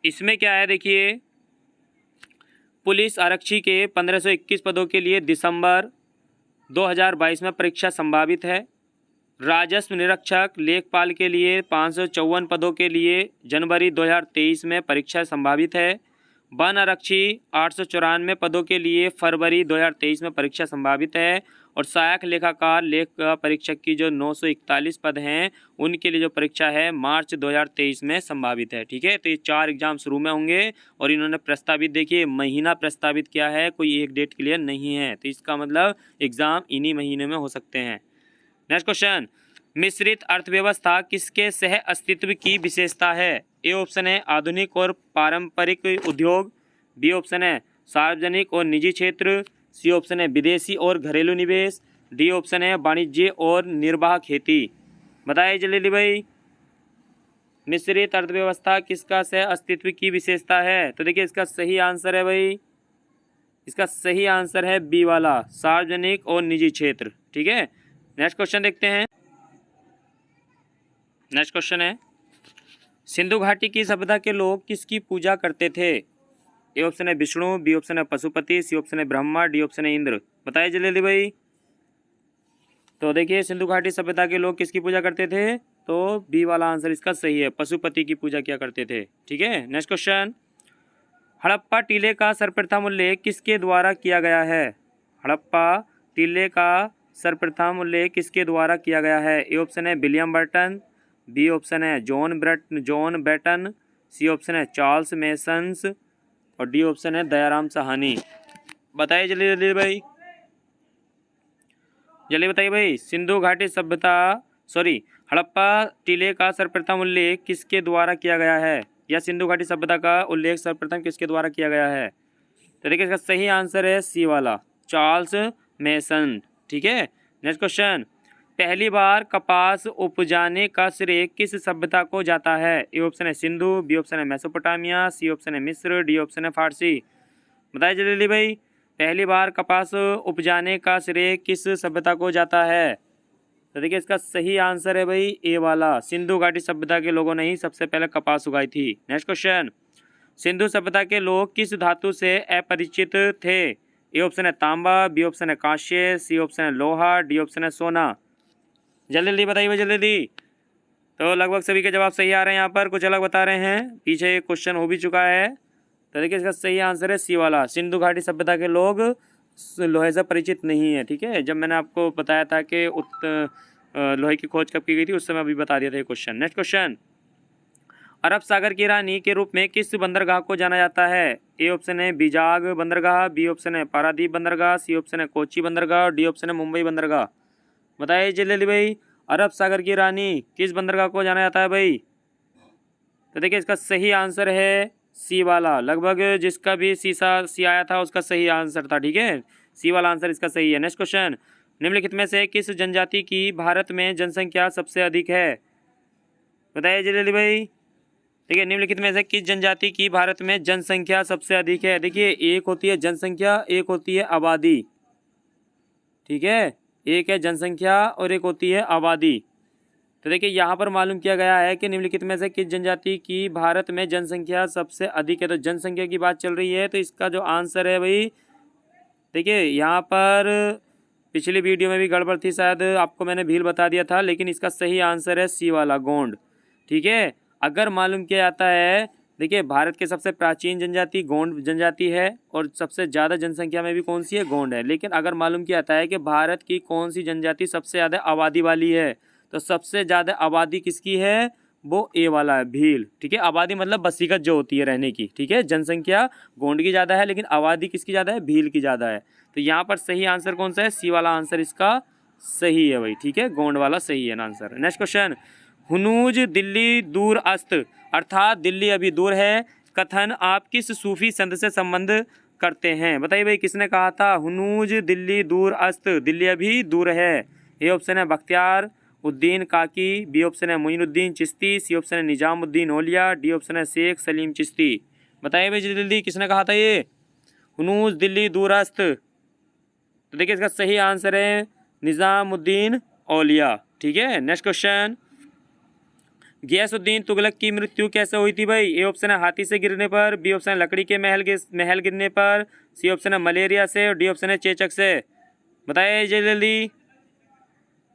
इसमें क्या है देखिए, पुलिस आरक्षी के 1521 पदों के लिए दिसंबर 2022 में परीक्षा संभावित है। राजस्व निरीक्षक लेखपाल के लिए 554 पदों के लिए जनवरी 2023 में परीक्षा संभावित है। वन आरक्षी 894 पदों के लिए फरवरी 2023 में परीक्षा संभावित है। और सहायक लेखाकार लेख परीक्षक की जो 941 पद हैं उनके लिए जो परीक्षा है मार्च 2023 में संभावित है, ठीक है। तो ये 4 एग्जाम शुरू में होंगे और इन्होंने प्रस्तावित, देखिए महीना प्रस्तावित किया है, कोई एक डेट क्लियर नहीं है, तो इसका मतलब एग्ज़ाम इन्हीं महीने में हो सकते हैं। नेक्स्ट क्वेश्चन, मिश्रित अर्थव्यवस्था किसके सह अस्तित्व की विशेषता है? ए ऑप्शन है आधुनिक और पारंपरिक उद्योग, बी ऑप्शन है सार्वजनिक और निजी क्षेत्र, सी ऑप्शन है विदेशी और घरेलू निवेश, डी ऑप्शन है वाणिज्य और निर्वाह खेती। बताइए जल्दी भाई, मिश्रित अर्थव्यवस्था किसका सह अस्तित्व की विशेषता है? तो देखिए इसका सही आंसर है भाई, इसका सही आंसर है बी वाला, सार्वजनिक और निजी क्षेत्र, ठीक है। नेक्स्ट क्वेश्चन देखते हैं। नेक्स्ट क्वेश्चन है, सिंधु घाटी की सभ्यता के लोग किसकी पूजा करते थे? ए ऑप्शन है विष्णु, बी ऑप्शन है पशुपति, सी ऑप्शन है ब्रह्मा, डी ऑप्शन है इंद्र। बताइए जल्दी भाई। तो देखिए सिंधु घाटी सभ्यता के लोग किसकी पूजा करते थे? तो बी वाला आंसर इसका सही है, पशुपति की पूजा किया करते थे। ठीक है, नेक्स्ट क्वेश्चन, हड़प्पा टीले का सर्वप्रथम उल्लेख किसके द्वारा किया गया है? हड़प्पा टीले का सर्वप्रथम उल्लेख किसके द्वारा किया गया है? ए ऑप्शन है विलियम बर्टन, बी ऑप्शन है जॉन बैटन, सी ऑप्शन है चार्ल्स मेसन्स और डी ऑप्शन है दयाराम साहनी। बताइए जल्दी जल्दी भाई, जल्दी बताइए भाई। सिंधु घाटी सभ्यता हड़प्पा टीले का सर्वप्रथम उल्लेख किसके द्वारा किया गया है, या सिंधु घाटी सभ्यता का उल्लेख सर्वप्रथम किसके द्वारा किया गया है? तो देखिए इसका सही आंसर है सी वाला, चार्ल्स मेसन। ठीक है, नेक्स्ट क्वेश्चन, पहली बार कपास उपजाने का श्रेय किस सभ्यता को जाता है? ए ऑप्शन है सिंधु, बी ऑप्शन है मेसोपोटामिया, सी ऑप्शन है मिस्र, डी ऑप्शन है फारसी। बताइए जल्दी भाई, पहली बार कपास उपजाने का श्रेय किस सभ्यता को जाता है? तो देखिए इसका सही आंसर है भाई ए वाला, सिंधु घाटी सभ्यता के लोगों ने ही सबसे पहले कपास उगाई थी। नेक्स्ट क्वेश्चन, सिंधु सभ्यता के लोग किस धातु से अपरिचित थे? ए ऑप्शन है तांबा, बी ऑप्शन है कांस्य, सी ऑप्शन है लोहा, डी ऑप्शन है सोना। जल्दी जल्दी बताइए भाई जल्दी। तो लगभग सभी के जवाब सही आ रहे हैं, यहाँ पर कुछ अलग बता रहे हैं, पीछे क्वेश्चन हो भी चुका है। तो देखिए इसका सही आंसर है सी वाला, सिंधु घाटी सभ्यता के लोग लोहे से परिचित नहीं है। ठीक है, जब मैंने आपको बताया था कि लोहे की खोज कब की गई थी उस समय अभी बता दिया था ये क्वेश्चन। नेक्स्ट क्वेश्चन, अरब सागर की रानी के रूप में किस बंदरगाह को जाना जाता है? ए ऑप्शन है बीजाग बंदरगाह, बी ऑप्शन है पारादीप बंदरगाह, सी ऑप्शन है कोची बंदरगाह, डी ऑप्शन है मुंबई बंदरगाह। बताइए जल्दी भाई, अरब सागर की रानी किस बंदरगाह को जाना जाता है भाई? तो देखिए इसका सही आंसर है सी वाला, लगभग जिसका भी सी आया था उसका सही आंसर था। ठीक है, सी वाला आंसर इसका सही है। नेक्स्ट क्वेश्चन, निम्नलिखित में से किस जनजाति की भारत में जनसंख्या सबसे अधिक है? बताइए जल्दी भाई। देखिए निम्नलिखित में से किस जनजाति की भारत में जनसंख्या सबसे अधिक है? देखिए एक होती है जनसंख्या, एक होती है आबादी। ठीक है, एक है जनसंख्या और एक होती है आबादी। तो देखिए यहाँ पर मालूम किया गया है कि निम्नलिखित में से किस जनजाति की भारत में जनसंख्या सबसे अधिक है। तो जनसंख्या की बात चल रही है, तो इसका जो आंसर है भाई, देखिए यहाँ पर पिछली वीडियो में भी गड़बड़ थी, शायद आपको मैंने भील बता दिया था, लेकिन इसका सही आंसर है सी वाला, गोंड। ठीक है, अगर मालूम किया जाता है, देखिए भारत के सबसे प्राचीन जनजाति गोंड जनजाति है और सबसे ज़्यादा जनसंख्या में भी कौन सी है? गोंड है। लेकिन अगर मालूम किया जाता है कि भारत की कौन सी जनजाति सबसे ज़्यादा आबादी वाली है, तो सबसे ज़्यादा आबादी किसकी है? वो ए वाला है, भील। ठीक है, आबादी मतलब बसीकत जो होती है रहने की। ठीक है, जनसंख्या गोंड की ज़्यादा है लेकिन आबादी किसकी ज़्यादा है? भील की ज़्यादा है। तो यहाँ पर सही आंसर कौन सा है? सी वाला आंसर इसका सही है भाई। ठीक है, गोंड वाला सही है आंसर। नेक्स्ट क्वेश्चन, हुनूज दिल्ली दूर अस्त, अर्थात दिल्ली अभी दूर है, कथन आप किस सूफी संत से संबंध करते हैं? बताइए भाई किसने कहा था हुनूज दिल्ली दूर अस्त, दिल्ली अभी दूर है? ए ऑप्शन है बख्तियार उद्दीन काकी, बी ऑप्शन है मोइनुद्दीन चिश्ती, सी ऑप्शन है निजामुद्दीन औलिया, डी ऑप्शन है शेख सलीम चिश्ती। बताइए भाई जल्दी किसने कहा था ये हुनूज दिल्ली दूरस्त? तो देखिए इसका सही आंसर है निजामुद्दीन औलिया। ठीक है, नेक्स्ट क्वेश्चन, गियासुद्दीन तुगलक की मृत्यु कैसे हुई थी भाई? ए ऑप्शन है हाथी से गिरने पर, बी ऑप्शन है लकड़ी के महल गिरने पर, सी ऑप्शन है मलेरिया से और डी ऑप्शन है चेचक से। बताइए जल्दी।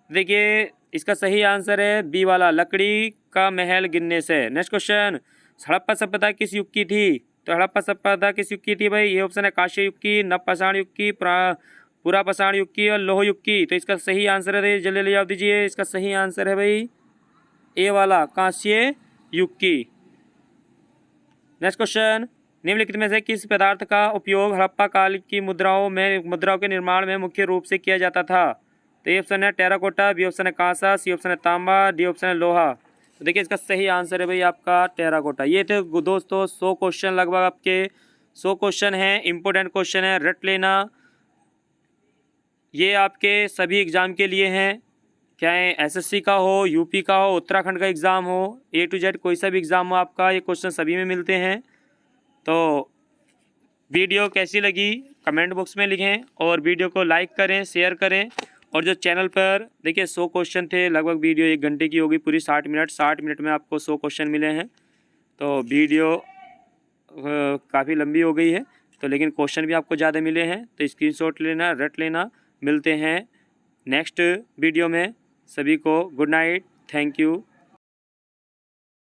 देखिए इसका सही आंसर है बी वाला, लकड़ी का महल गिरने से। नेक्स्ट क्वेश्चन, हड़प्पा सभ्यता किस युग की थी? तो हड़प्पा सभ्यता किस युग की थी भाई? ये ऑप्शन है कांस्य युग की, नवपाषाण युग की, पुरापाषाण युग की और लौह युग की। तो इसका सही आंसर है, जल्दी जवाब दीजिए। इसका सही आंसर है भाई ए वाला, कांस्य युग की। नेक्स्ट क्वेश्चन, निम्नलिखित में से किस पदार्थ का उपयोग हड़प्पा काल की मुद्राओं के निर्माण में मुख्य रूप से किया जाता था? तो ए ऑप्शन है टेराकोटा, बी ऑप्शन है कांसा, सी ऑप्शन है तांबा, डी ऑप्शन है लोहा। तो देखिए इसका सही आंसर है भाई आपका टेराकोटा। ये थे दोस्तों 100 क्वेश्चन, लगभग आपके 100 क्वेश्चन हैं, इंपॉर्टेंट क्वेश्चन है, रट लेना। ये आपके सभी एग्ज़ाम के लिए हैं, चाहे एसएससी का हो, यूपी का हो, उत्तराखंड का एग्ज़ाम हो, ए टू जेड कोई सा भी एग्ज़ाम हो आपका, ये क्वेश्चन सभी में मिलते हैं। तो वीडियो कैसी लगी कमेंट बॉक्स में लिखें और वीडियो को लाइक करें, शेयर करें और जो चैनल पर देखिए 100 क्वेश्चन थे, लगभग वीडियो 1 घंटे की होगी पूरी, 60 मिनट में आपको 100 क्वेश्चन मिले हैं। तो वीडियो काफ़ी लंबी हो गई है, तो लेकिन क्वेश्चन भी आपको ज़्यादा मिले हैं, तो स्क्रीनशॉट लेना, रट लेना। मिलते हैं नेक्स्ट वीडियो में। सभी को गुड नाइट, थैंक यू।